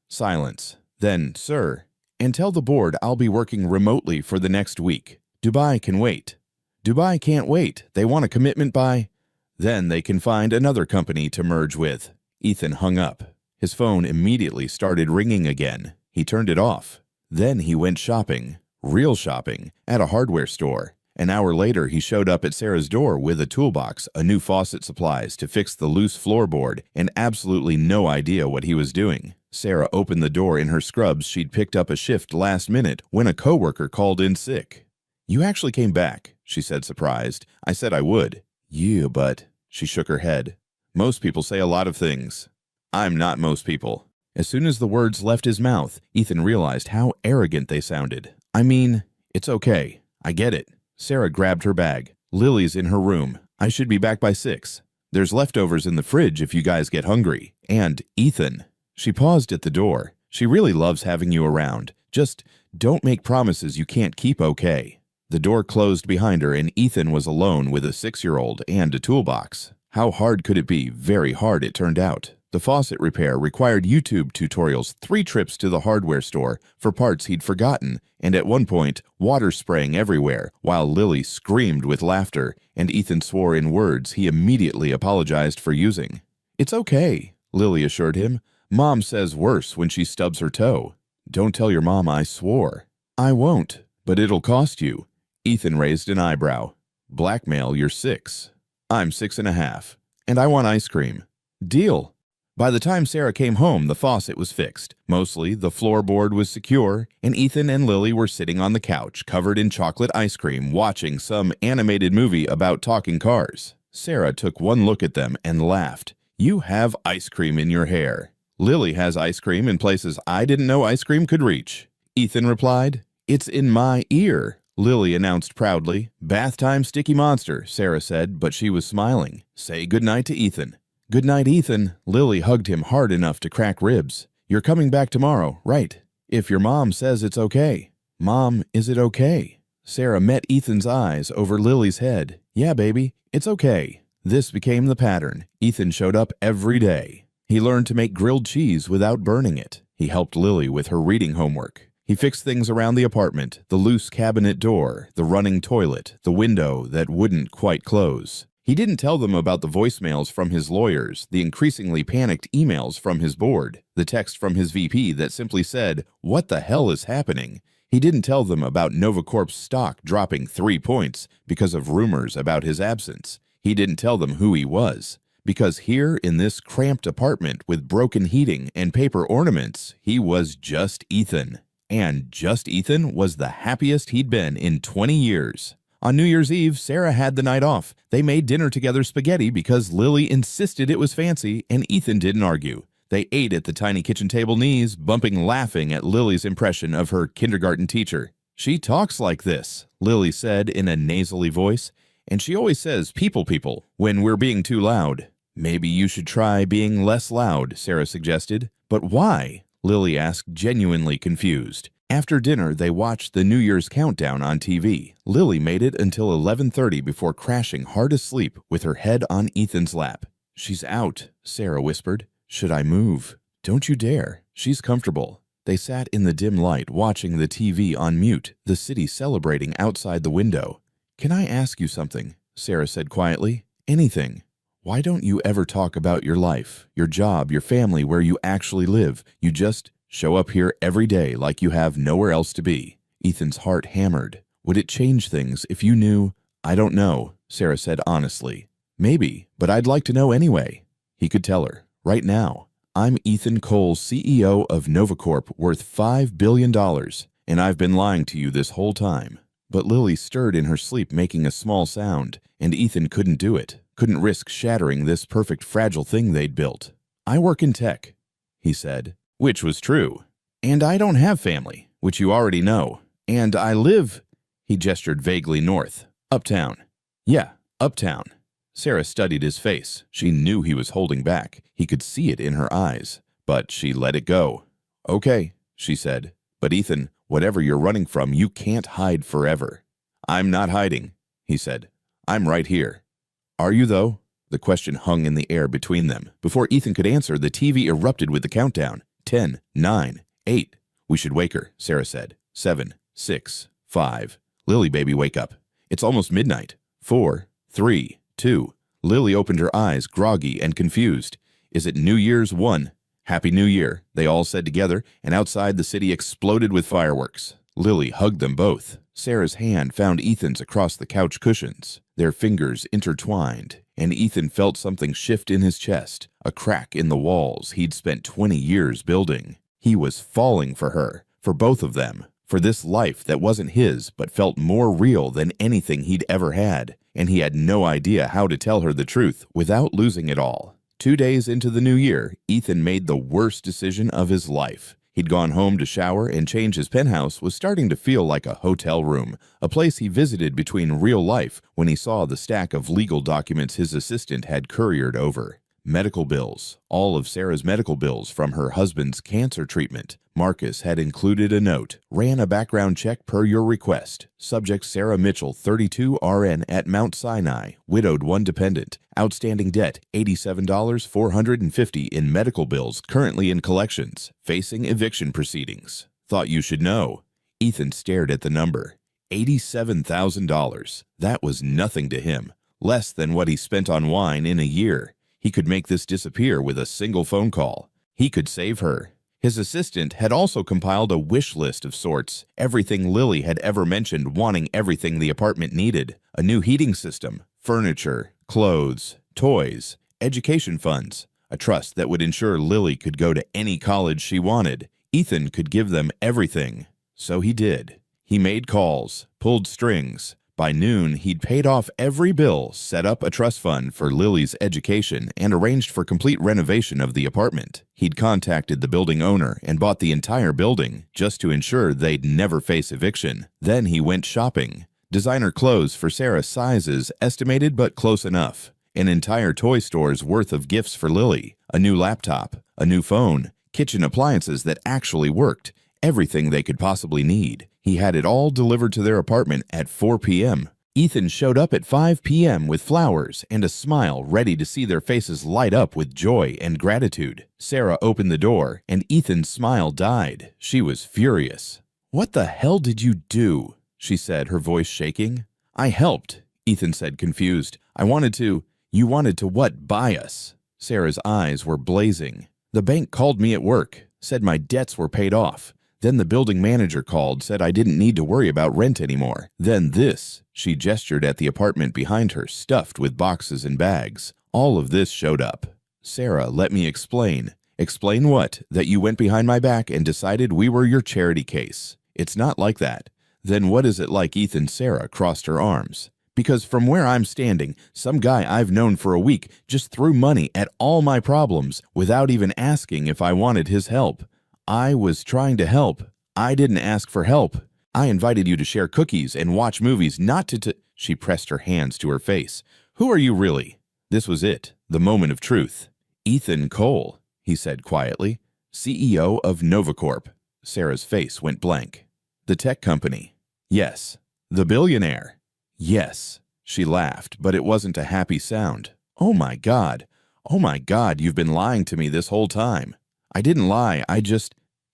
Silence. Then, sir, and tell the board I'll be working remotely for the next week. Dubai can wait. Dubai can't wait. They want a commitment by... Then they can find another company to merge with. Ethan hung up. His phone immediately started ringing again. He turned it off. Then he went shopping. Real shopping. At a hardware store. An hour later, he showed up at Sarah's door with a toolbox, a new faucet supplies to fix the loose floorboard, and absolutely no idea what he was doing. Sarah opened the door in her scrubs. She'd picked up a shift last minute when a coworker called in sick. You actually came back, she said, surprised. I said I would. Yeah, but... She shook her head. Most people say a lot of things. I'm not most people. As soon as the words left his mouth, Ethan realized how arrogant they sounded. I mean, it's okay. I get it. Sarah grabbed her bag. Lily's in her room. I should be back by 6. There's leftovers in the fridge if you guys get hungry. And Ethan. She paused at the door. She really loves having you around. Just don't make promises you can't keep, okay? The door closed behind her and Ethan was alone with a 6-year-old and a toolbox. How hard could it be? Very hard, it turned out. The faucet repair required YouTube tutorials, 3 trips to the hardware store for parts he'd forgotten, and at one point, water spraying everywhere, while Lily screamed with laughter, and Ethan swore in words he immediately apologized for using. It's okay, Lily assured him. Mom says worse when she stubs her toe. Don't tell your mom I swore. I won't, but it'll cost you. Ethan raised an eyebrow. Blackmail, you're 6. I'm 6.5, and I want ice cream. Deal. By the time Sarah came home, the faucet was fixed. Mostly, the floorboard was secure, and Ethan and Lily were sitting on the couch, covered in chocolate ice cream, watching some animated movie about talking cars. Sarah took one look at them and laughed. You have ice cream in your hair. Lily has ice cream in places I didn't know ice cream could reach. Ethan replied. It's in my ear, Lily announced proudly. Bath time, sticky monster, Sarah said, but she was smiling. Say goodnight to Ethan. Good night, Ethan. Lily hugged him hard enough to crack ribs. You're coming back tomorrow, right? If your mom says it's okay. Mom, is it okay? Sarah met Ethan's eyes over Lily's head. Yeah, baby, it's okay. This became the pattern. Ethan showed up every day. He learned to make grilled cheese without burning it. He helped Lily with her reading homework. He fixed things around the apartment, the loose cabinet door, the running toilet, the window that wouldn't quite close. He didn't tell them about the voicemails from his lawyers, the increasingly panicked emails from his board, the text from his VP that simply said, "What the hell is happening?" He didn't tell them about Novacorp's stock dropping 3 points because of rumors about his absence. He didn't tell them who he was, because here in this cramped apartment with broken heating and paper ornaments, he was just Ethan. And just Ethan was the happiest he'd been in 20 years. On New Year's Eve, Sarah had the night off. They made dinner together spaghetti because Lily insisted it was fancy and Ethan didn't argue. They ate at the tiny kitchen table knees, bumping laughing at Lily's impression of her kindergarten teacher. "She talks like this," Lily said in a nasally voice, "and she always says people when we're being too loud." "Maybe you should try being less loud," Sarah suggested. "But why?" Lily asked, genuinely confused. After dinner, they watched the New Year's countdown on TV. Lily made it until 11:30 before crashing hard asleep with her head on Ethan's lap. "She's out," Sarah whispered. "Should I move?" "Don't you dare. She's comfortable." They sat in the dim light, watching the TV on mute, the city celebrating outside the window. "Can I ask you something?" Sarah said quietly. "Anything. Why don't you ever talk about your life, your job, your family, where you actually live? You just show up here every day like you have nowhere else to be." Ethan's heart hammered. "Would it change things if you knew?" "I don't know," Sarah said honestly. "Maybe, but I'd like to know anyway." He could tell her. "Right now, I'm Ethan Cole, CEO of NovaCorp, worth $5 billion, and I've been lying to you this whole time." But Lily stirred in her sleep, making a small sound, and Ethan couldn't do it, couldn't risk shattering this perfect fragile thing they'd built. "I work in tech," he said, which was true. "And I don't have family, which you already know. And I live," he gestured vaguely north, "uptown." "Yeah, uptown." Sarah studied his face. She knew he was holding back. He could see it in her eyes, but she let it go. "Okay," she said. "But Ethan, whatever you're running from, you can't hide forever." "I'm not hiding," he said. "I'm right here." "Are you, though?" The question hung in the air between them. Before Ethan could answer, the TV erupted with the countdown. 10, 9, 8. "We should wake her," Sarah said. 7, 6, 5. "Lily, baby, wake up. It's almost midnight." 4, 3, 2. Lily opened her eyes, groggy and confused. "Is it New Year's 1? Happy New Year," they all said together, and outside the city exploded with fireworks. Lily hugged them both. Sarah's hand found Ethan's across the couch cushions. Their fingers intertwined, and Ethan felt something shift in his chest, a crack in the walls he'd spent 20 years building. He was falling for her, for both of them, for this life that wasn't his but felt more real than anything he'd ever had, and he had no idea how to tell her the truth without losing it all. 2 days into the new year, Ethan made the worst decision of his life. He'd gone home to shower and change. His penthouse was starting to feel like a hotel room, a place he visited between real life when he saw the stack of legal documents his assistant had couriered over. Medical bills, all of Sarah's medical bills from her husband's cancer treatment. Marcus had included a note. "Ran a background check per your request. Subject Sarah Mitchell, 32 RN at Mount Sinai. Widowed, 1 dependent. Outstanding debt, $87,450 in medical bills currently in collections. Facing eviction proceedings. Thought you should know." Ethan stared at the number. $87,000. That was nothing to him. Less than what he spent on wine in a year. He could make this disappear with a single phone call. He could save her. His assistant had also compiled a wish list of sorts, everything Lily had ever mentioned, wanting everything the apartment needed. A new heating system, furniture, clothes, toys, education funds, a trust that would ensure Lily could go to any college she wanted. Ethan could give them everything. So he did. He made calls, pulled strings. By noon, he'd paid off every bill, set up a trust fund for Lily's education, and arranged for complete renovation of the apartment. He'd contacted the building owner and bought the entire building, just to ensure they'd never face eviction. Then he went shopping. Designer clothes for Sarah's sizes, estimated but close enough. An entire toy store's worth of gifts for Lily. A new laptop, a new phone, kitchen appliances that actually worked. Everything they could possibly need. He had it all delivered to their apartment at 4 p.m. Ethan showed up at 5 p.m. with flowers and a smile, ready to see their faces light up with joy and gratitude. Sarah opened the door, and Ethan's smile died. She was furious. "What the hell did you do?" she said, her voice shaking. "I helped," Ethan said, confused. "I wanted to—" "You wanted to what? Buy us?" Sarah's eyes were blazing. "The bank called me at work, said my debts were paid off. Then the building manager called, said I didn't need to worry about rent anymore. Then this," she gestured at the apartment behind her, stuffed with boxes and bags. "All of this showed up." "Sarah, let me explain." "Explain what? That you went behind my back and decided we were your charity case. It's not like that. Then what is it like, Ethan? Sarah crossed her arms. Because from where I'm standing, some guy I've known for a week just threw money at all my problems without even asking if I wanted his help. I was trying to help. I didn't ask for help. I invited you to share cookies and watch movies, not to She pressed her hands to her face. Who are you really? This was it, the moment of truth. Ethan Cole, he said quietly, CEO of Novacorp. Sarah's face went blank. The tech company. Yes. The billionaire. Yes. She laughed, but it wasn't a happy sound. Oh my God. Oh my God, you've been lying to me this whole time. I didn't lie,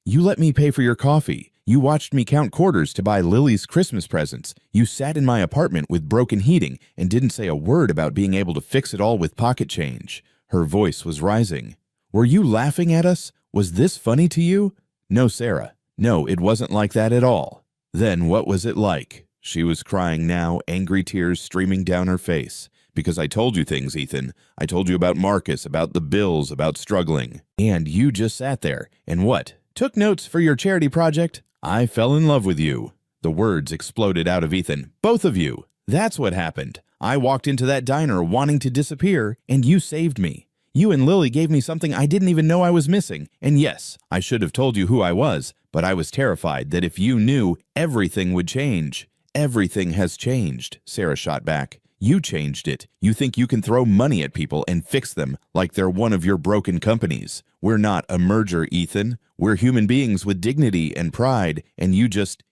You let me pay for your coffee. You watched me count quarters to buy Lily's Christmas presents. You sat in my apartment with broken heating and didn't say a word about being able to fix it all with pocket change. Her voice was rising. Were you laughing at us? Was this funny to you? No, Sarah. No, it wasn't like that at all. Then what was it like? She was crying now, angry tears streaming down her face. Because I told you things, Ethan. I told you about Marcus, about the bills, about struggling. And you just sat there. And what? Took notes for your charity project? I fell in love with you. The words exploded out of Ethan. Both of you. That's what happened. I walked into that diner wanting to disappear, and you saved me. You and Lily gave me something I didn't even know I was missing. And yes, I should have told you who I was, but I was terrified that if you knew, everything would change. Everything has changed, Sarah shot back. You changed it. You think you can throw money at people and fix them like they're one of your broken companies. We're not a merger, Ethan. We're human beings with dignity and pride, and you just...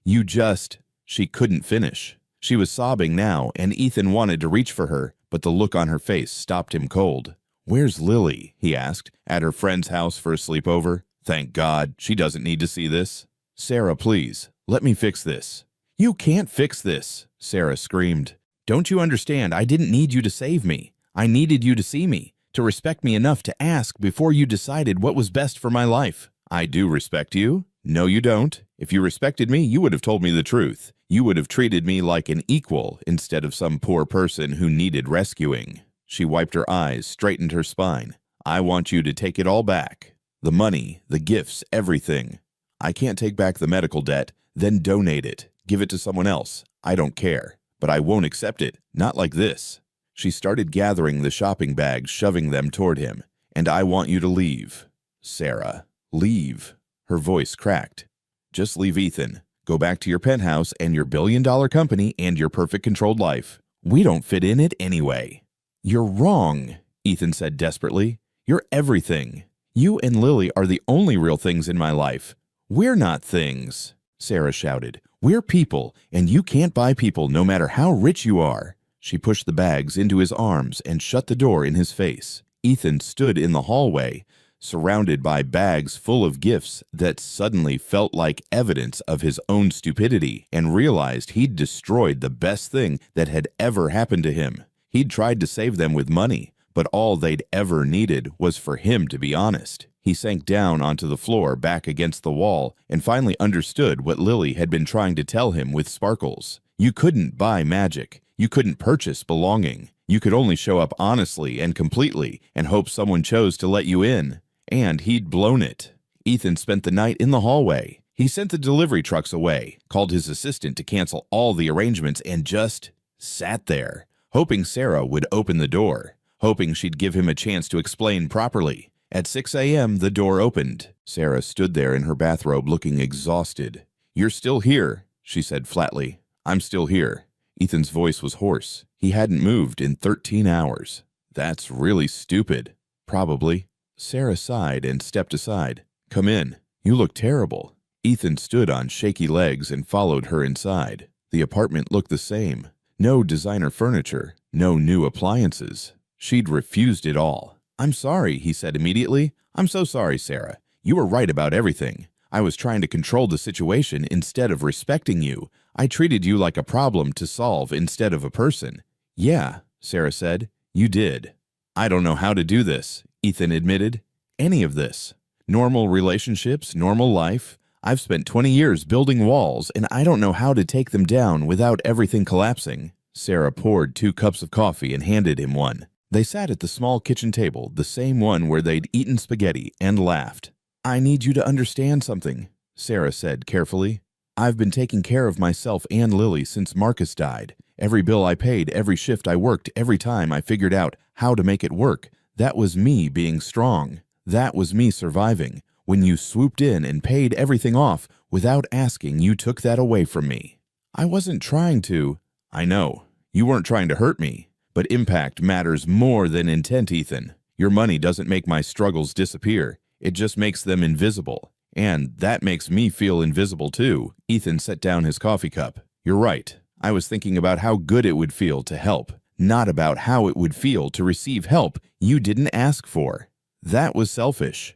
She couldn't finish. She was sobbing now, and Ethan wanted to reach for her, but the look on her face stopped him cold. Where's Lily? He asked. At her friend's house for a sleepover. Thank God, she doesn't need to see this. Sarah, please, let me fix this. You can't fix this, Sarah screamed. Don't you understand? I didn't need you to save me. I needed you to see me, to respect me enough to ask before you decided what was best for my life. I do respect you. No, you don't. If you respected me, you would have told me the truth. You would have treated me like an equal instead of some poor person who needed rescuing. She wiped her eyes, straightened her spine. I want you to take it all back. The money, the gifts, everything. I can't take back the medical debt, then donate it. Give it to someone else. I don't care. But I won't accept it. Not like this. She started gathering the shopping bags, shoving them toward him. And I want you to leave. Sarah, leave. Her voice cracked. Just leave, Ethan. Go back to your penthouse and your billion-dollar company and your perfect controlled life. We don't fit in it anyway. You're wrong, Ethan said desperately. You're everything. You and Lily are the only real things in my life. We're not things, Sarah shouted. We're people, and you can't buy people no matter how rich you are. She pushed the bags into his arms and shut the door in his face. Ethan stood in the hallway, surrounded by bags full of gifts that suddenly felt like evidence of his own stupidity, and realized he'd destroyed the best thing that had ever happened to him. He'd tried to save them with money, but all they'd ever needed was for him to be honest. He sank down onto the floor back against the wall and finally understood what Lily had been trying to tell him with sparkles. You couldn't buy magic. You couldn't purchase belonging. You could only show up honestly and completely and hope someone chose to let you in. And he'd blown it. Ethan spent the night in the hallway. He sent the delivery trucks away, called his assistant to cancel all the arrangements, and just sat there, hoping Sarah would open the door, hoping she'd give him a chance to explain properly. At 6 a.m., the door opened. Sarah stood there in her bathrobe looking exhausted. You're still here, she said flatly. I'm still here. Ethan's voice was hoarse. He hadn't moved in 13 hours. That's really stupid. Probably. Sarah sighed and stepped aside. Come in. You look terrible. Ethan stood on shaky legs and followed her inside. The apartment looked the same. No designer furniture. No new appliances. She'd refused it all. I'm sorry, he said immediately. I'm so sorry, Sarah. You were right about everything. I was trying to control the situation instead of respecting you. I treated you like a problem to solve instead of a person. Yeah, Sarah said. You did. I don't know how to do this, Ethan admitted. Any of this. Normal relationships, normal life. I've spent 20 years building walls, and I don't know how to take them down without everything collapsing. Sarah poured 2 cups of coffee and handed him one. They sat at the small kitchen table, the same one where they'd eaten spaghetti, and laughed. I need you to understand something, Sarah said carefully. I've been taking care of myself and Lily since Marcus died. Every bill I paid, every shift I worked, every time I figured out how to make it work. That was me being strong. That was me surviving. When you swooped in and paid everything off without asking, you took that away from me. I wasn't trying to. I know. You weren't trying to hurt me. But impact matters more than intent, Ethan. Your money doesn't make my struggles disappear. It just makes them invisible. And that makes me feel invisible too. Ethan set down his coffee cup. You're right. I was thinking about how good it would feel to help, not about how it would feel to receive help you didn't ask for. That was selfish.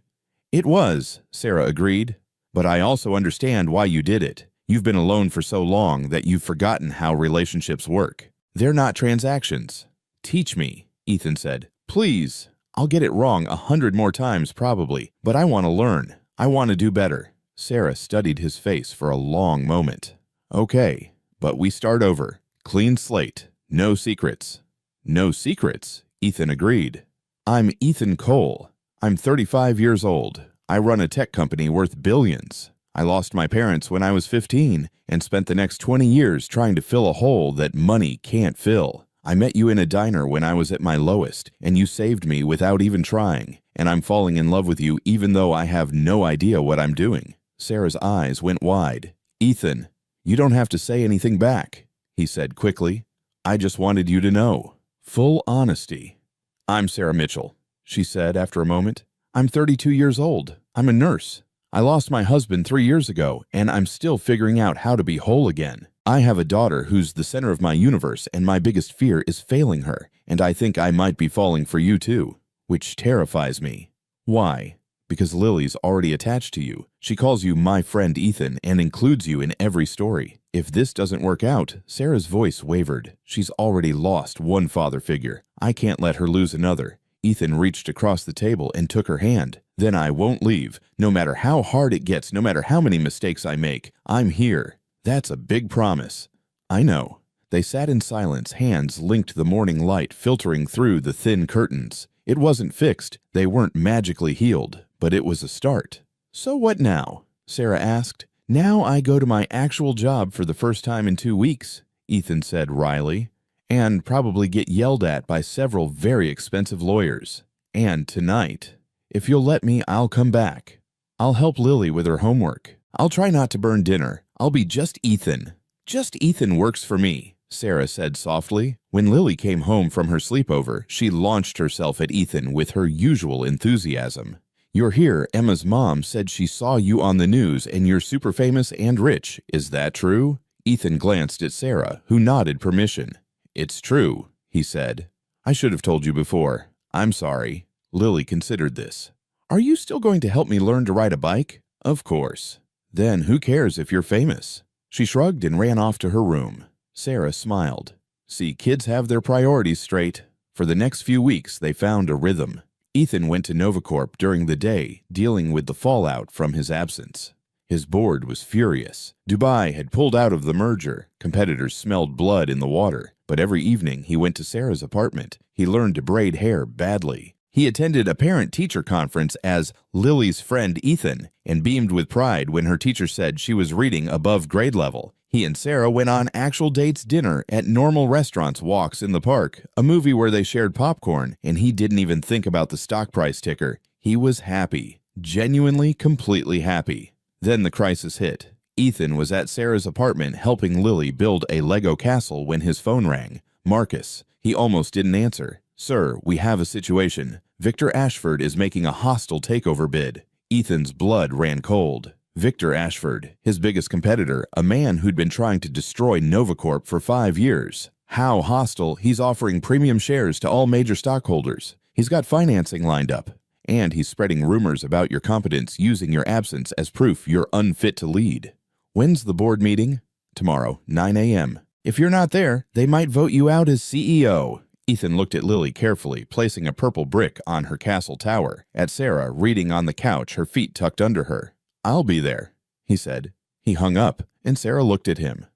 It was, Sarah agreed. But I also understand why you did it. You've been alone for so long that you've forgotten how relationships work. They're not transactions. Teach me, Ethan said. Please. I'll get it wrong 100 more times probably, but I want to learn. I want to do better. Sarah studied his face for a long moment. Okay, but we start over. Clean slate. No secrets. No secrets, Ethan agreed. I'm Ethan Cole. I'm 35 years old. I run a tech company worth billions. I lost my parents when I was 15 and spent the next 20 years trying to fill a hole that money can't fill. I met you in a diner when I was at my lowest, and you saved me without even trying, and I'm falling in love with you even though I have no idea what I'm doing. Sarah's eyes went wide. Ethan, you don't have to say anything back, he said quickly. I just wanted you to know. Full honesty. I'm Sarah Mitchell, she said after a moment. I'm 32 years old. I'm a nurse. I lost my husband 3 years ago, and I'm still figuring out how to be whole again. I have a daughter who's the center of my universe, and my biggest fear is failing her, and I think I might be falling for you too, which terrifies me. Why? Because Lily's already attached to you. She calls you my friend Ethan and includes you in every story. If this doesn't work out, Sarah's voice wavered. She's already lost one father figure. I can't let her lose another. Ethan reached across the table and took her hand. Then I won't leave. No matter how hard it gets, no matter how many mistakes I make, I'm here. That's a big promise. I know. They sat in silence, hands linked, the morning light filtering through the thin curtains. It wasn't fixed. They weren't magically healed, but it was a start. So what now? Sarah asked. Now I go to my actual job for the first time in 2 weeks, Ethan said wryly. And probably get yelled at by several very expensive lawyers. And tonight, if you'll let me, I'll come back. I'll help Lily with her homework. I'll try not to burn dinner. I'll be just Ethan. Just Ethan works for me, Sarah said softly. When Lily came home from her sleepover, she launched herself at Ethan with her usual enthusiasm. You're here. Emma's mom said she saw you on the news and you're super famous and rich. Is that true? Ethan glanced at Sarah, who nodded permission. It's true, he said. I should have told you before. I'm sorry. Lily considered this. Are you still going to help me learn to ride a bike? Of course. Then who cares if you're famous? She shrugged and ran off to her room. Sarah smiled. See, kids have their priorities straight. For the next few weeks, they found a rhythm. Ethan went to Novacorp during the day, dealing with the fallout from his absence. His board was furious. Dubai had pulled out of the merger. Competitors smelled blood in the water. But every evening he went to Sarah's apartment. He learned to braid hair badly. He attended a parent-teacher conference as Lily's friend Ethan and beamed with pride when her teacher said she was reading above grade level. He and Sarah went on actual dates, dinner at normal restaurants, walks in the park, a movie where they shared popcorn, and he didn't even think about the stock price ticker. He was happy, genuinely, completely happy. Then the crisis hit. Ethan was at Sarah's apartment helping Lily build a Lego castle when his phone rang. Marcus. He almost didn't answer. Sir, we have a situation. Victor Ashford is making a hostile takeover bid. Ethan's blood ran cold. Victor Ashford, his biggest competitor, a man who'd been trying to destroy Novacorp for 5 years. How hostile? He's offering premium shares to all major stockholders. He's got financing lined up. And he's spreading rumors about your competence, using your absence as proof you're unfit to lead. When's the board meeting? Tomorrow, 9 a.m. If you're not there, they might vote you out as CEO. Ethan looked at Lily carefully, placing a purple brick on her castle tower. At Sarah, reading on the couch, her feet tucked under her. I'll be there, he said. He hung up, and Sarah looked at him.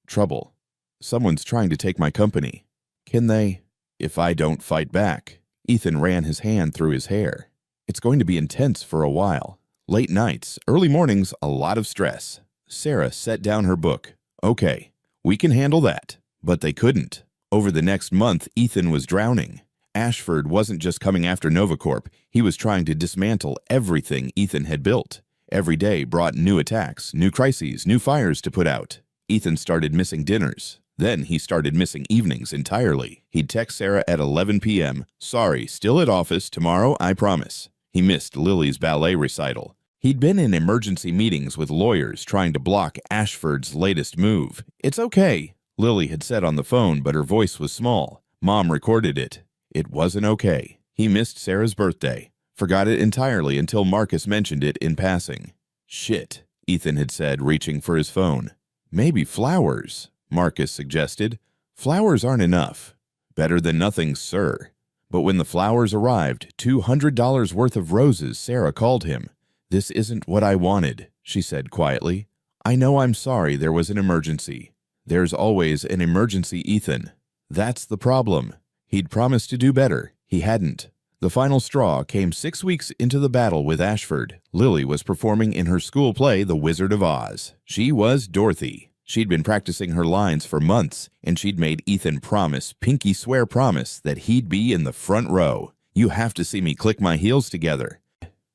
Trouble. Someone's trying to take my company. Can they? If I don't fight back. Ethan ran his hand through his hair. It's going to be intense for a while. Late nights, early mornings, a lot of stress. Sarah set down her book. Okay, we can handle that. But they couldn't. Over the next month, Ethan was drowning. Ashford wasn't just coming after Novacorp. He was trying to dismantle everything Ethan had built. Every day brought new attacks, new crises, new fires to put out. Ethan started missing dinners. Then he started missing evenings entirely. He'd text Sarah at 11 p.m. Sorry, still at office, tomorrow, I promise. He missed Lily's ballet recital. He'd been in emergency meetings with lawyers trying to block Ashford's latest move. It's okay, Lily had said on the phone, but her voice was small. Mom recorded it. It wasn't okay. He missed Sarah's birthday. Forgot it entirely until Marcus mentioned it in passing. Shit, Ethan had said, reaching for his phone. Maybe flowers, Marcus suggested. Flowers aren't enough. Better than nothing, sir. But when the flowers arrived, $200 worth of roses, Sarah called him. This isn't what I wanted, she said quietly. I know I'm sorry there was an emergency. There's always an emergency, Ethan. That's the problem. He'd promised to do better. He hadn't. The final straw came 6 weeks into the battle with Ashford. Lily was performing in her school play, The Wizard of Oz. She was Dorothy. She'd been practicing her lines for months, and she'd made Ethan pinky swear promise, that he'd be in the front row. You have to see me click my heels together,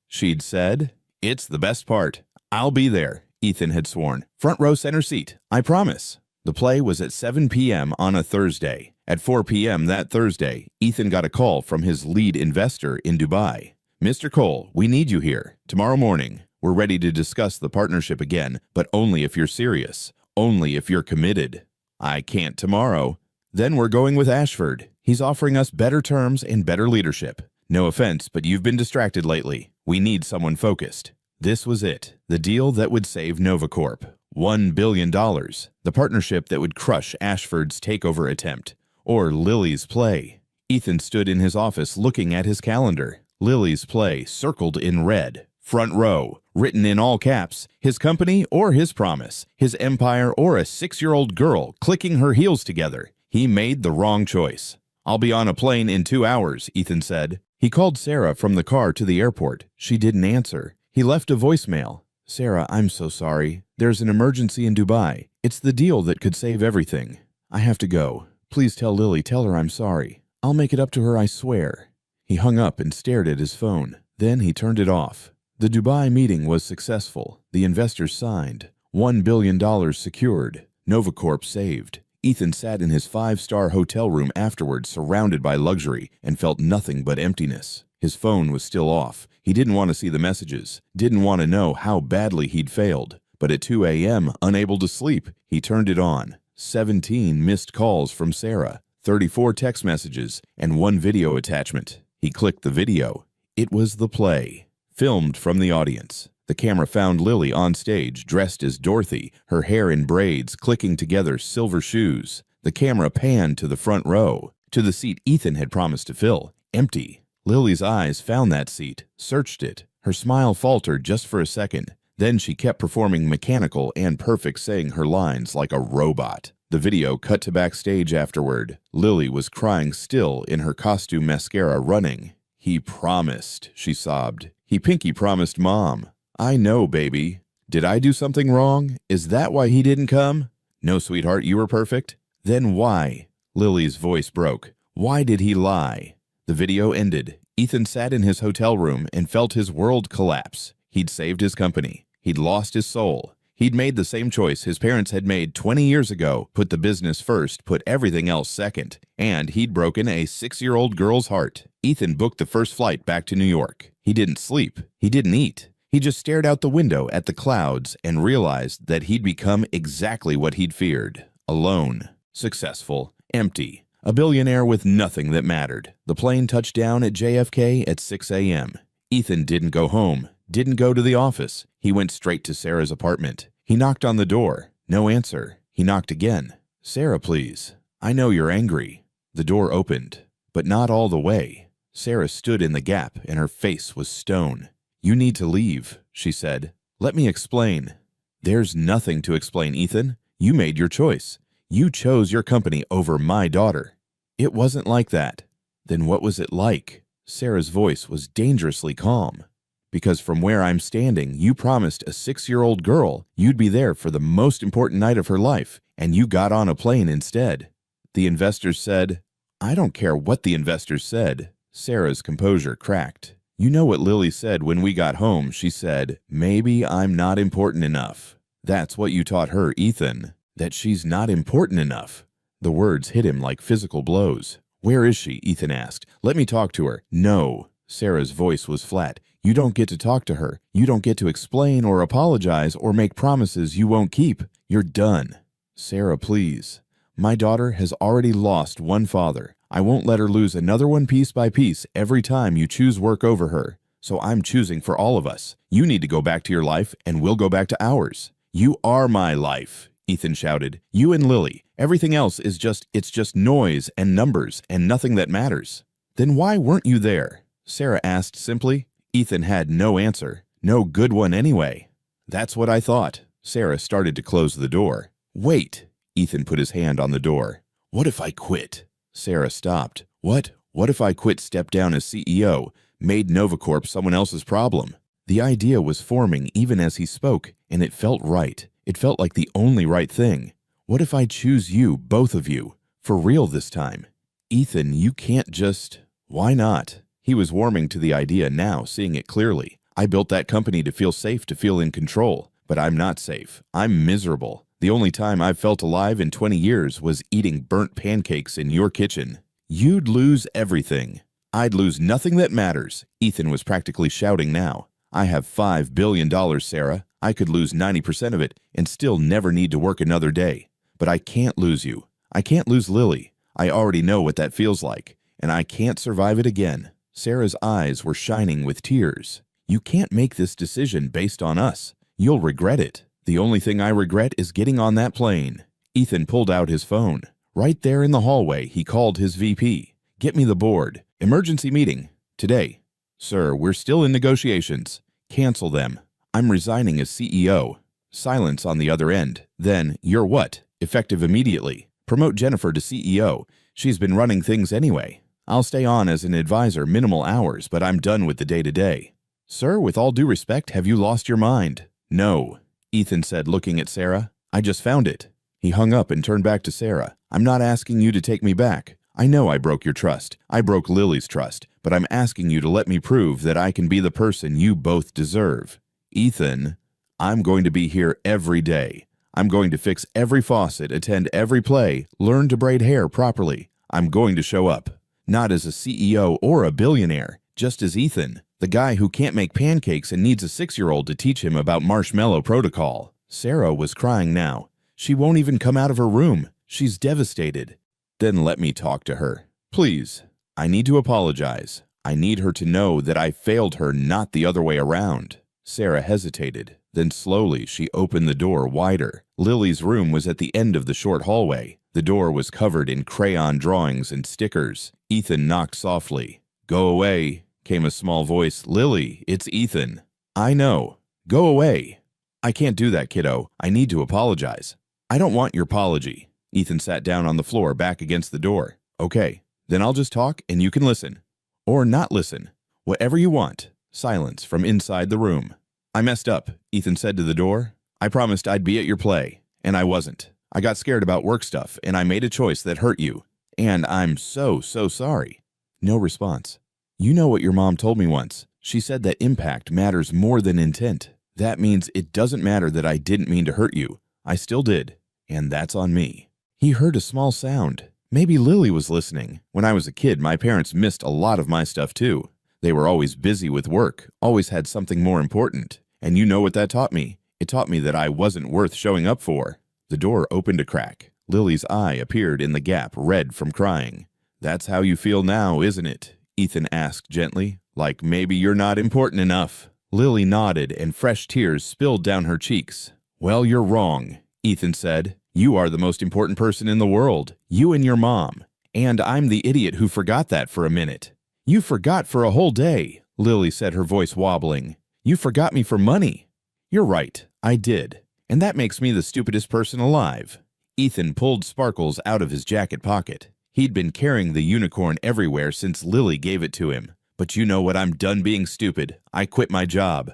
she'd said. It's the best part. I'll be there, Ethan had sworn. Front row center seat, I promise. The play was at 7 p.m. on a Thursday. At 4 p.m. that Thursday, Ethan got a call from his lead investor in Dubai. Mr. Cole, we need you here. Tomorrow morning, we're ready to discuss the partnership again, but only if you're serious. Only if you're committed. I can't tomorrow. Then we're going with Ashford. He's offering us better terms and better leadership. No offense, but you've been distracted lately. We need someone focused. This was it. The deal that would save Novacorp. $1 billion. The partnership that would crush Ashford's takeover attempt. Or Lily's play. Ethan stood in his office looking at his calendar. Lily's play circled in red. Front row, written in all caps, his company or his promise, his empire or a 6-year-old girl clicking her heels together. He made the wrong choice. I'll be on a plane in 2 hours, Ethan said. He called Sarah from the car to the airport. She didn't answer. He left a voicemail. Sarah, I'm so sorry. There's an emergency in Dubai. It's the deal that could save everything. I have to go. Please tell Lily, tell her I'm sorry. I'll make it up to her, I swear. He hung up and stared at his phone. Then he turned it off. The Dubai meeting was successful. The investors signed. $1 billion secured. Novacorp saved. Ethan sat in his 5-star hotel room afterwards, surrounded by luxury, and felt nothing but emptiness. His phone was still off. He didn't want to see the messages. Didn't want to know how badly he'd failed. But at 2 a.m., unable to sleep, he turned it on. 17 missed calls from Sarah, 34 text messages, and 1 video attachment. He clicked the video. It was the play, filmed from the audience. The camera found Lily on stage, dressed as Dorothy, her hair in braids, clicking together silver shoes. The camera panned to the front row, to the seat Ethan had promised to fill, empty. Lily's eyes found that seat, searched it. Her smile faltered just for a second. Then she kept performing mechanical and perfect, saying her lines like a robot. The video cut to backstage afterward. Lily was crying still in her costume mascara running. He promised, she sobbed. He pinky promised Mom. I know, baby. Did I do something wrong? Is that why he didn't come? No, sweetheart, you were perfect. Then why? Lily's voice broke. Why did he lie? The video ended. Ethan sat in his hotel room and felt his world collapse. He'd saved his company. He'd lost his soul. He'd made the same choice his parents had made 20 years ago, put the business first, put everything else second. And he'd broken a 6-year-old girl's heart. Ethan booked the first flight back to New York. He didn't sleep. He didn't eat. He just stared out the window at the clouds and realized that he'd become exactly what he'd feared. Alone. Successful. Empty. A billionaire with nothing that mattered. The plane touched down at JFK at 6 a.m. Ethan didn't go home. Didn't go to the office. He went straight to Sarah's apartment. He knocked on the door. No answer. He knocked again. Sarah, please. I know you're angry. The door opened, but not all the way. Sarah stood in the gap and her face was stone. You need to leave, she said. Let me explain. There's nothing to explain, Ethan. You made your choice. You chose your company over my daughter. It wasn't like that. Then what was it like? Sarah's voice was dangerously calm. Because from where I'm standing, you promised a 6-year-old girl you'd be there for the most important night of her life, and you got on a plane instead." The investors said, "I don't care what the investors said." Sarah's composure cracked. "You know what Lily said when we got home? She said, 'Maybe I'm not important enough.' That's what you taught her, Ethan. That she's not important enough." The words hit him like physical blows. "Where is she?" Ethan asked. "Let me talk to her." "No." Sarah's voice was flat. "You don't get to talk to her. You don't get to explain or apologize or make promises you won't keep. You're done." "Sarah, please. My daughter has already lost one father. I won't let her lose another one piece by piece every time you choose work over her. So I'm choosing for all of us. You need to go back to your life, and we'll go back to ours." "You are my life," Ethan shouted. "You and Lily. Everything else is it's just noise and numbers and nothing that matters." "Then why weren't you there?" Sarah asked simply. Ethan had no answer. No good one anyway. "That's what I thought." Sarah started to close the door. "Wait." Ethan put his hand on the door. "What if I quit?" Sarah stopped. What if I quit, stepped down as CEO, made Novacorp someone else's problem?" The idea was forming even as he spoke, and it felt right. It felt like the only right thing. "What if I choose you, both of you? For real this time?" "Ethan, you can't just—" "Why not?" He was warming to the idea now, seeing it clearly. "I built that company to feel safe, to feel in control. But I'm not safe. I'm miserable. The only time I've felt alive in 20 years was eating burnt pancakes in your kitchen." "You'd lose everything." "I'd lose nothing that matters." Ethan was practically shouting now. "I have $5 billion, Sarah. I could lose 90% of it and still never need to work another day. But I can't lose you. I can't lose Lily. I already know what that feels like, and I can't survive it again." Sarah's eyes were shining with tears. "You can't make this decision based on us. You'll regret it." "The only thing I regret is getting on that plane." Ethan pulled out his phone. Right there in the hallway, he called his VP. "Get me the board. Emergency meeting. Today." "Sir, we're still in negotiations." "Cancel them. I'm resigning as CEO." Silence on the other end. Then, "You're what?" "Effective immediately. Promote Jennifer to CEO. She's been running things anyway. I'll stay on as an advisor, minimal hours, but I'm done with the day-to-day." "Sir, with all due respect, have you lost your mind?" "No," Ethan said, looking at Sarah. "I just found it." He hung up and turned back to Sarah. "I'm not asking you to take me back. I know I broke your trust. I broke Lily's trust. But I'm asking you to let me prove that I can be the person you both deserve." "Ethan, I'm going to be here every day. I'm going to fix every faucet, attend every play, learn to braid hair properly. I'm going to show up. Not as a CEO or a billionaire, just as Ethan, the guy who can't make pancakes and needs a 6-year-old to teach him about marshmallow protocol." Sarah was crying now. She won't even come out of her room. She's devastated. "Then let me talk to her. Please. I need to apologize. I need her to know that I failed her, not the other way around." Sarah hesitated. Then slowly she opened the door wider. Lily's room was at the end of the short hallway. The door was covered in crayon drawings and stickers. Ethan knocked softly. "Go away," came a small voice. "Lily, it's Ethan." "I know. Go away." "I can't do that, kiddo. I need to apologize." "I don't want your apology." Ethan sat down on the floor back against the door. "Okay, then I'll just talk and you can listen. Or not listen. Whatever you want." Silence from inside the room. "I messed up," Ethan said to the door. "I promised I'd be at your play, and I wasn't. I got scared about work stuff, and I made a choice that hurt you. And I'm so sorry." No response. "You know what your mom told me once. She said that impact matters more than intent. That means it doesn't matter that I didn't mean to hurt you. I still did, and that's on me." He heard a small sound. Maybe Lily was listening. "When I was a kid, my parents missed a lot of my stuff too. They were always busy with work, always had something more important. And you know what that taught me? It taught me that I wasn't worth showing up for." The door opened a crack. Lily's eye appeared in the gap, red from crying. "That's how you feel now, isn't it?" Ethan asked gently. "Like maybe you're not important enough." Lily nodded, and fresh tears spilled down her cheeks. "Well, you're wrong," Ethan said. "You are the most important person in the world. You and your mom. And I'm the idiot who forgot that for a minute." "You forgot for a whole day," Lily said, her voice wobbling. "You forgot me for money." "You're right, I did. And that makes me the stupidest person alive." Ethan pulled sparkles out of his jacket pocket. He'd been carrying the unicorn everywhere since Lily gave it to him. But you know what? I'm done being stupid. I quit my job.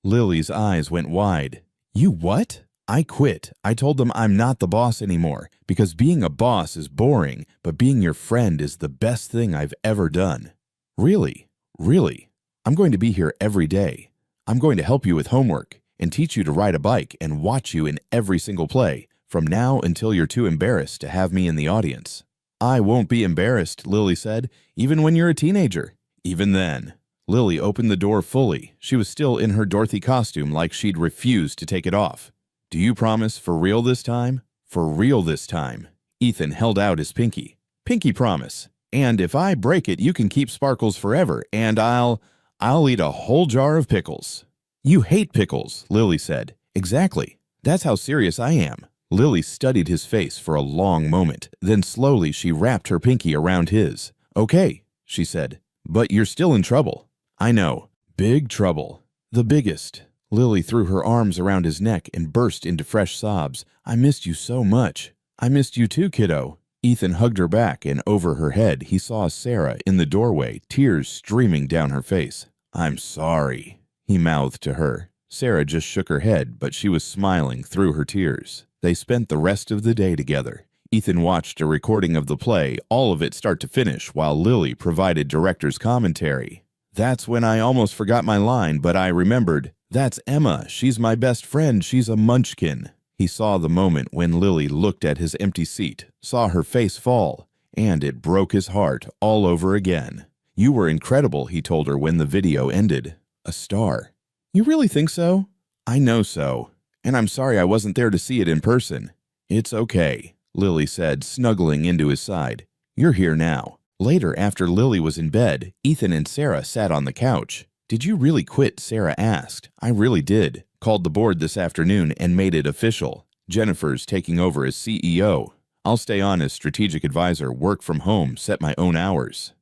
Lily's eyes went wide. You what? I quit. I told them I'm not the boss anymore because being a boss is boring, but being your friend is the best thing I've ever done. Really? Really? I'm going to be here every day. I'm going to help you with homework and teach you to ride a bike and watch you in every single play from now until you're too embarrassed to have me in the audience. I won't be embarrassed, Lily said, even when you're a teenager. Even then. Lily opened the door fully. She was still in her Dorothy costume like she'd refused to take it off. Do you promise for real this time? For real this time. Ethan held out his pinky. Pinky promise. And if I break it, you can keep Sparkles forever, and I'll eat a whole jar of pickles. You hate pickles, Lily said. Exactly. That's how serious I am. Lily studied his face for a long moment. Then slowly she wrapped her pinky around his. Okay, she said. But you're still in trouble. I know. Big trouble. The biggest. Lily threw her arms around his neck and burst into fresh sobs. I missed you so much. I missed you too, kiddo. Ethan hugged her back, and over her head he saw Sarah in the doorway, tears streaming down her face. I'm sorry, he mouthed to her. Sarah just shook her head, but she was smiling through her tears. They spent the rest of the day together. Ethan watched a recording of the play, all of it start to finish, while Lily provided director's commentary. That's when I almost forgot my line, but I remembered. That's Emma. She's my best friend. She's a munchkin. He saw the moment when Lily looked at his empty seat, saw her face fall, and it broke his heart all over again. You were incredible, he told her when the video ended. A star. You really think so? I know so. And I'm sorry I wasn't there to see it in person. It's okay, Lily said, snuggling into his side. You're here now. Later, after Lily was in bed, Ethan and Sarah sat on the couch. Did you really quit? Sarah asked. I really did. Called the board this afternoon and made it official. Jennifer's taking over as CEO. I'll stay on as strategic advisor, work from home, set my own hours.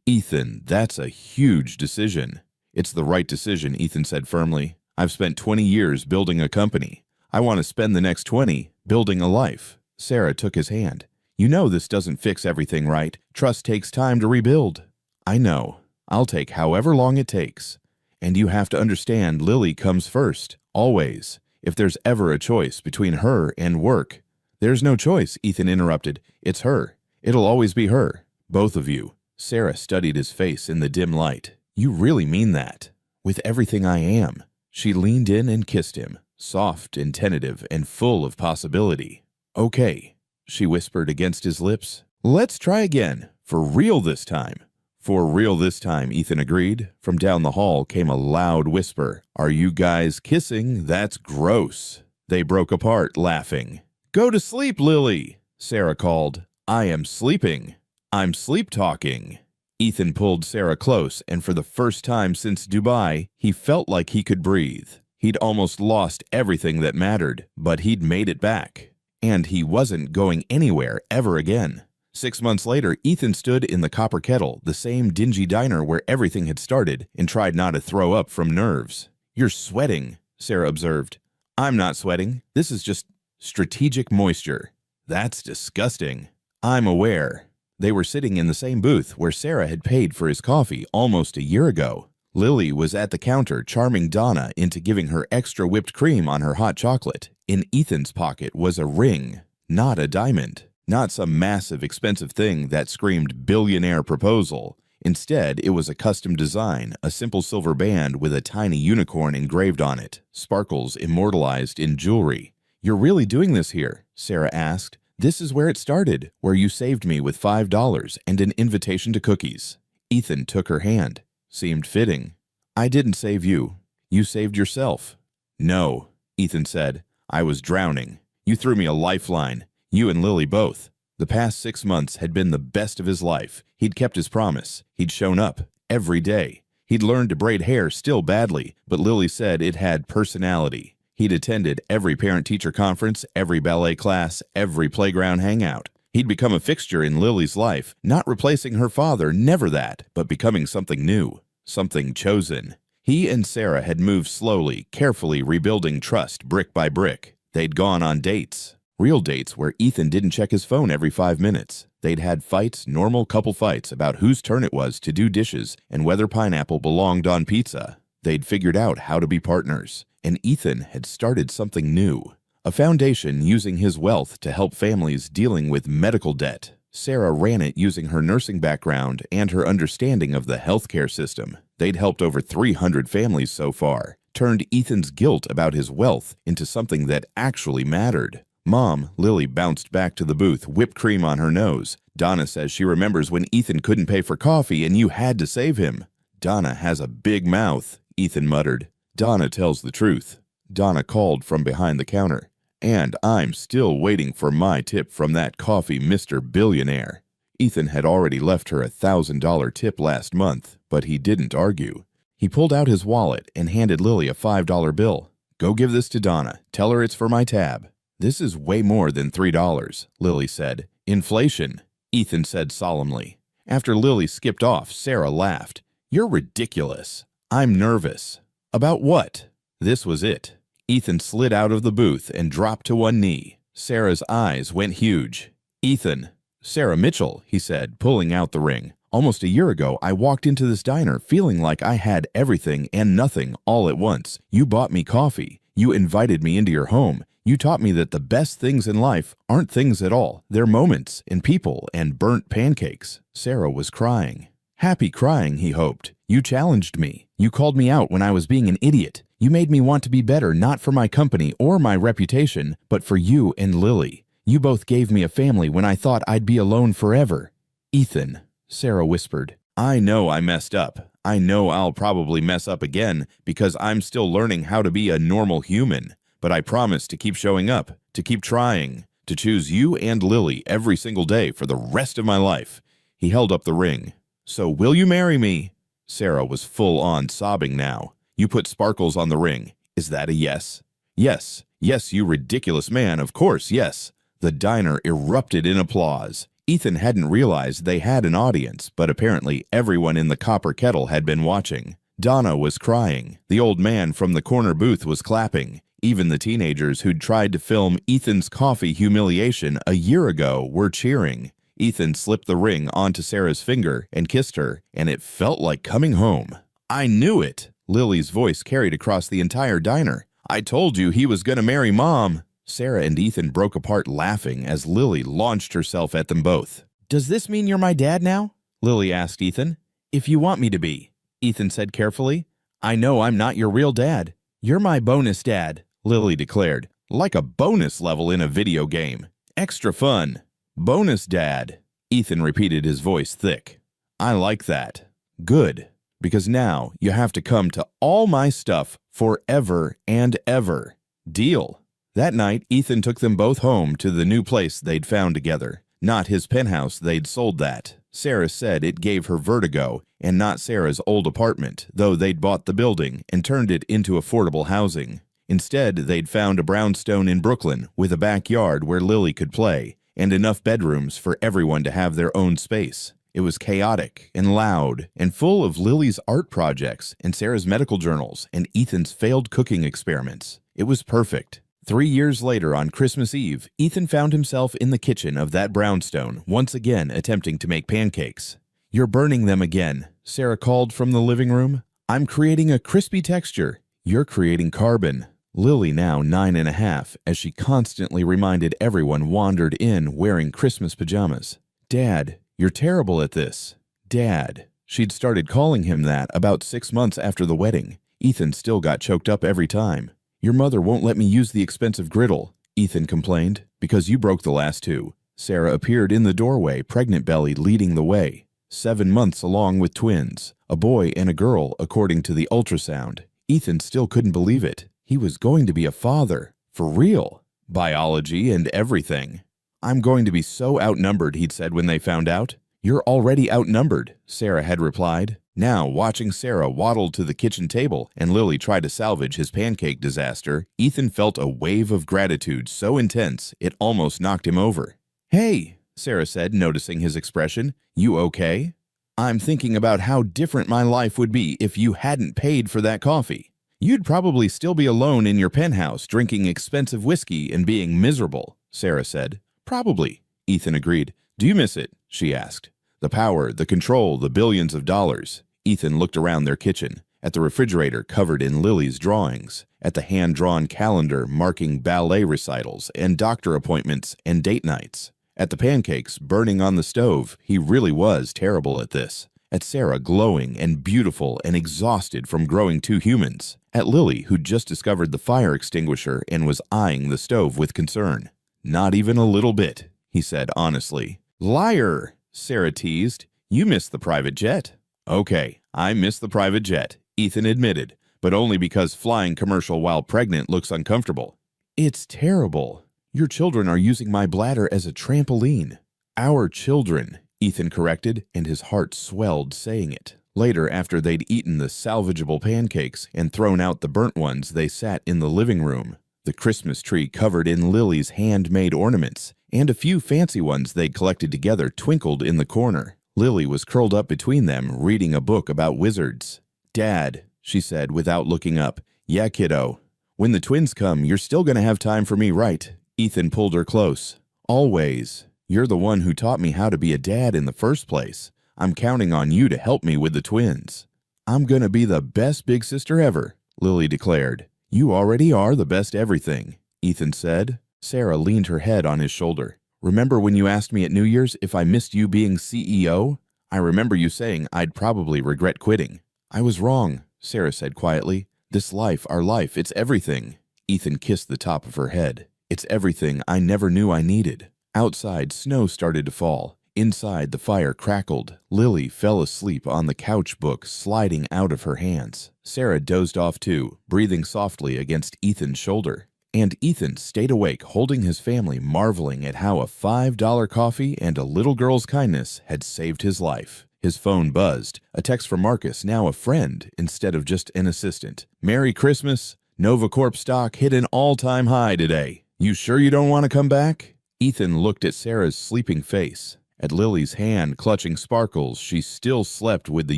Ethan, that's a huge decision. It's the right decision, Ethan said firmly. I've spent 20 years building a company. I want to spend the next 20 building a life. Sarah took his hand. You know this doesn't fix everything, right? Trust takes time to rebuild. I know. I'll take however long it takes. And you have to understand Lily comes first, always. If there's ever a choice between her and work. There's no choice, Ethan interrupted. It's her. It'll always be her. Both of you. Sarah studied his face in the dim light. You really mean that? With everything I am. She leaned in and kissed him, soft and tentative and full of possibility. Okay, she whispered against his lips. Let's try again. For real this time. For real this time, Ethan agreed. From down the hall came a loud whisper. Are you guys kissing? That's gross. They broke apart, laughing. Go to sleep, Lily, Sarah called. I am sleeping. I'm sleep-talking. Ethan pulled Sarah close, and for the first time since Dubai, he felt like he could breathe. He'd almost lost everything that mattered, but he'd made it back. And he wasn't going anywhere ever again. 6 months later, Ethan stood in the Copper Kettle, the same dingy diner where everything had started, and tried not to throw up from nerves. You're sweating, Sarah observed. I'm not sweating. This is just strategic moisture. That's disgusting. I'm aware. They were sitting in the same booth where Sarah had paid for his coffee almost a year ago. Lily was at the counter charming Donna into giving her extra whipped cream on her hot chocolate. In Ethan's pocket was a ring, not a diamond. Not some massive, expensive thing that screamed billionaire proposal. Instead, it was a custom design, a simple silver band with a tiny unicorn engraved on it, sparkles immortalized in jewelry. You're really doing this here? Sarah asked. This is where it started, where you saved me with $5 and an invitation to cookies. Ethan took her hand. Seemed fitting. I didn't save you. You saved yourself. No, Ethan said. I was drowning. You threw me a lifeline. You and Lily both. The past 6 months had been the best of his life. He'd kept his promise. He'd shown up every day. He'd learned to braid hair still badly, but Lily said it had personality. He'd attended every parent-teacher conference, every ballet class, every playground hangout. He'd become a fixture in Lily's life, not replacing her father, never that, but becoming something new, something chosen. He and Sarah had moved slowly, carefully rebuilding trust brick by brick. They'd gone on dates. Real dates where Ethan didn't check his phone every 5 minutes. They'd had fights, normal couple fights, about whose turn it was to do dishes and whether pineapple belonged on pizza. They'd figured out how to be partners, and Ethan had started something new. A foundation using his wealth to help families dealing with medical debt. Sarah ran it using her nursing background and her understanding of the healthcare system. They'd helped over 300 families so far, turned Ethan's guilt about his wealth into something that actually mattered. Mom, Lily, bounced back to the booth, whipped cream on her nose. Donna says she remembers when Ethan couldn't pay for coffee and you had to save him. Donna has a big mouth, Ethan muttered. Donna tells the truth. Donna called from behind the counter. And I'm still waiting for my tip from that coffee Mr. Billionaire. Ethan had already left her a $1,000 tip last month, but he didn't argue. He pulled out his wallet and handed Lily a $5 bill. Go give this to Donna. Tell her it's for my tab. This is way more than $3, Lily said. Inflation, Ethan said solemnly. After Lily skipped off, Sarah laughed. You're ridiculous. I'm nervous. About what? This was it. Ethan slid out of the booth and dropped to one knee. Sarah's eyes went huge. Ethan. Sarah Mitchell, he said, pulling out the ring. Almost a year ago, I walked into this diner feeling like I had everything and nothing all at once. You bought me coffee. You invited me into your home. You taught me that the best things in life aren't things at all. They're moments and people and burnt pancakes. Sarah was crying. Happy crying, he hoped. You challenged me. You called me out when I was being an idiot. You made me want to be better, not for my company or my reputation, but for you and Lily. You both gave me a family when I thought I'd be alone forever. Ethan, Sarah whispered, I know I messed up. I know I'll probably mess up again because I'm still learning how to be a normal human. But I promise to keep showing up, to keep trying, to choose you and Lily every single day for the rest of my life. He held up the ring. So will you marry me? Sarah was full on sobbing now. You put sparkles on the ring. Is that a yes? Yes. Yes, you ridiculous man. Of course, yes. The diner erupted in applause. Ethan hadn't realized they had an audience, but apparently everyone in the copper kettle had been watching. Donna was crying. The old man from the corner booth was clapping. Even the teenagers who'd tried to film Ethan's coffee humiliation a year ago were cheering. Ethan slipped the ring onto Sarah's finger and kissed her, and it felt like coming home. I knew it. Lily's voice carried across the entire diner. I told you he was going to marry Mom. Sarah and Ethan broke apart laughing as Lily launched herself at them both. Does this mean you're my dad now? Lily asked Ethan. If you want me to be, Ethan said carefully. I know I'm not your real dad. You're my bonus dad, Lily declared. Like a bonus level in a video game. Extra fun. Bonus dad. Ethan repeated, his voice thick. I like that. Good. Because now you have to come to all my stuff forever and ever. Deal. That night, Ethan took them both home to the new place they'd found together. Not his penthouse, they'd sold that. Sarah said it gave her vertigo, and not Sarah's old apartment, though they'd bought the building and turned it into affordable housing. Instead, they'd found a brownstone in Brooklyn with a backyard where Lily could play, and enough bedrooms for everyone to have their own space. It was chaotic and loud and full of Lily's art projects and Sarah's medical journals and Ethan's failed cooking experiments. It was perfect. 3 years later, on Christmas Eve, Ethan found himself in the kitchen of that brownstone, once again attempting to make pancakes. You're burning them again, Sarah called from the living room. I'm creating a crispy texture. You're creating carbon. Lily, now 9.5, as she constantly reminded everyone, wandered in wearing Christmas pajamas. Dad, you're terrible at this. Dad. She'd started calling him that about 6 months after the wedding. Ethan still got choked up every time. Your mother won't let me use the expensive griddle, Ethan complained, because you broke the last two. Sarah appeared in the doorway, pregnant belly leading the way. 7 months along with twins, a boy and a girl, according to the ultrasound. Ethan still couldn't believe it. He was going to be a father. For real. Biology and everything. I'm going to be so outnumbered, he'd said when they found out. You're already outnumbered, Sarah had replied. Now, watching Sarah waddle to the kitchen table and Lily try to salvage his pancake disaster, Ethan felt a wave of gratitude so intense it almost knocked him over. Hey, Sarah said, noticing his expression. You okay? I'm thinking about how different my life would be if you hadn't paid for that coffee. You'd probably still be alone in your penthouse drinking expensive whiskey and being miserable, Sarah said. Probably, Ethan agreed. Do you miss it? she asked. The power, the control, the billions of dollars. Ethan looked around their kitchen, at the refrigerator covered in Lily's drawings, at the hand-drawn calendar marking ballet recitals and doctor appointments and date nights, at the pancakes burning on the stove. He really was terrible at this. At Sarah, glowing and beautiful and exhausted from growing two humans. At Lily, who'd just discovered the fire extinguisher and was eyeing the stove with concern. Not even a little bit, he said honestly. Liar, Sarah teased. You missed the private jet. Okay, I missed the private jet, Ethan admitted, but only because flying commercial while pregnant looks uncomfortable. It's terrible. Your children are using my bladder as a trampoline. Our children, Ethan corrected, and his heart swelled saying it. Later, after they'd eaten the salvageable pancakes and thrown out the burnt ones, they sat in the living room. The Christmas tree covered in Lily's handmade ornaments, and a few fancy ones they'd collected together twinkled in the corner. Lily was curled up between them, reading a book about wizards. Dad, she said without looking up. Yeah, kiddo. When the twins come, you're still going to have time for me, right? Ethan pulled her close. Always. You're the one who taught me how to be a dad in the first place. I'm counting on you to help me with the twins. I'm gonna be the best big sister ever, Lily declared. You already are the best everything, Ethan said. Sarah leaned her head on his shoulder. Remember when you asked me at New Year's if I missed you being CEO? I remember you saying I'd probably regret quitting. I was wrong, Sarah said quietly. This life, our life, it's everything. Ethan kissed the top of her head. It's everything I never knew I needed. Outside, snow started to fall. Inside, the fire crackled. Lily fell asleep on the couch, book sliding out of her hands. Sarah dozed off too, breathing softly against Ethan's shoulder. And Ethan stayed awake, holding his family, marveling at how a $5 coffee and a little girl's kindness had saved his life. His phone buzzed. A text from Marcus, now a friend instead of just an assistant. Merry Christmas. Nova Corp stock hit an all-time high today. You sure you don't want to come back? Ethan looked at Sarah's sleeping face. At Lily's hand clutching sparkles, she still slept with the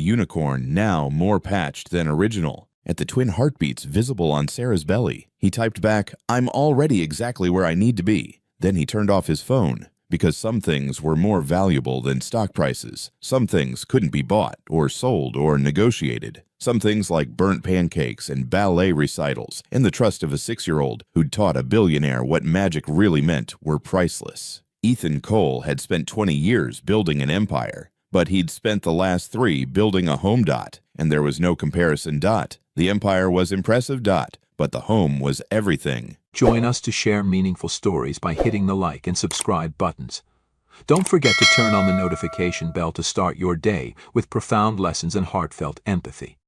unicorn, now more patched than original. At the twin heartbeats visible on Sarah's belly, he typed back, I'm already exactly where I need to be. Then he turned off his phone, because some things were more valuable than stock prices. Some things couldn't be bought or sold or negotiated. Some things like burnt pancakes and ballet recitals and the trust of a 6-year-old who'd taught a billionaire what magic really meant were priceless. Ethan Cole had spent 20 years building an empire, but he'd spent the last 3 building a home. And there was no comparison. The empire was impressive. But the home was everything. Join us to share meaningful stories by hitting the like and subscribe buttons. Don't forget to turn on the notification bell to start your day with profound lessons and heartfelt empathy.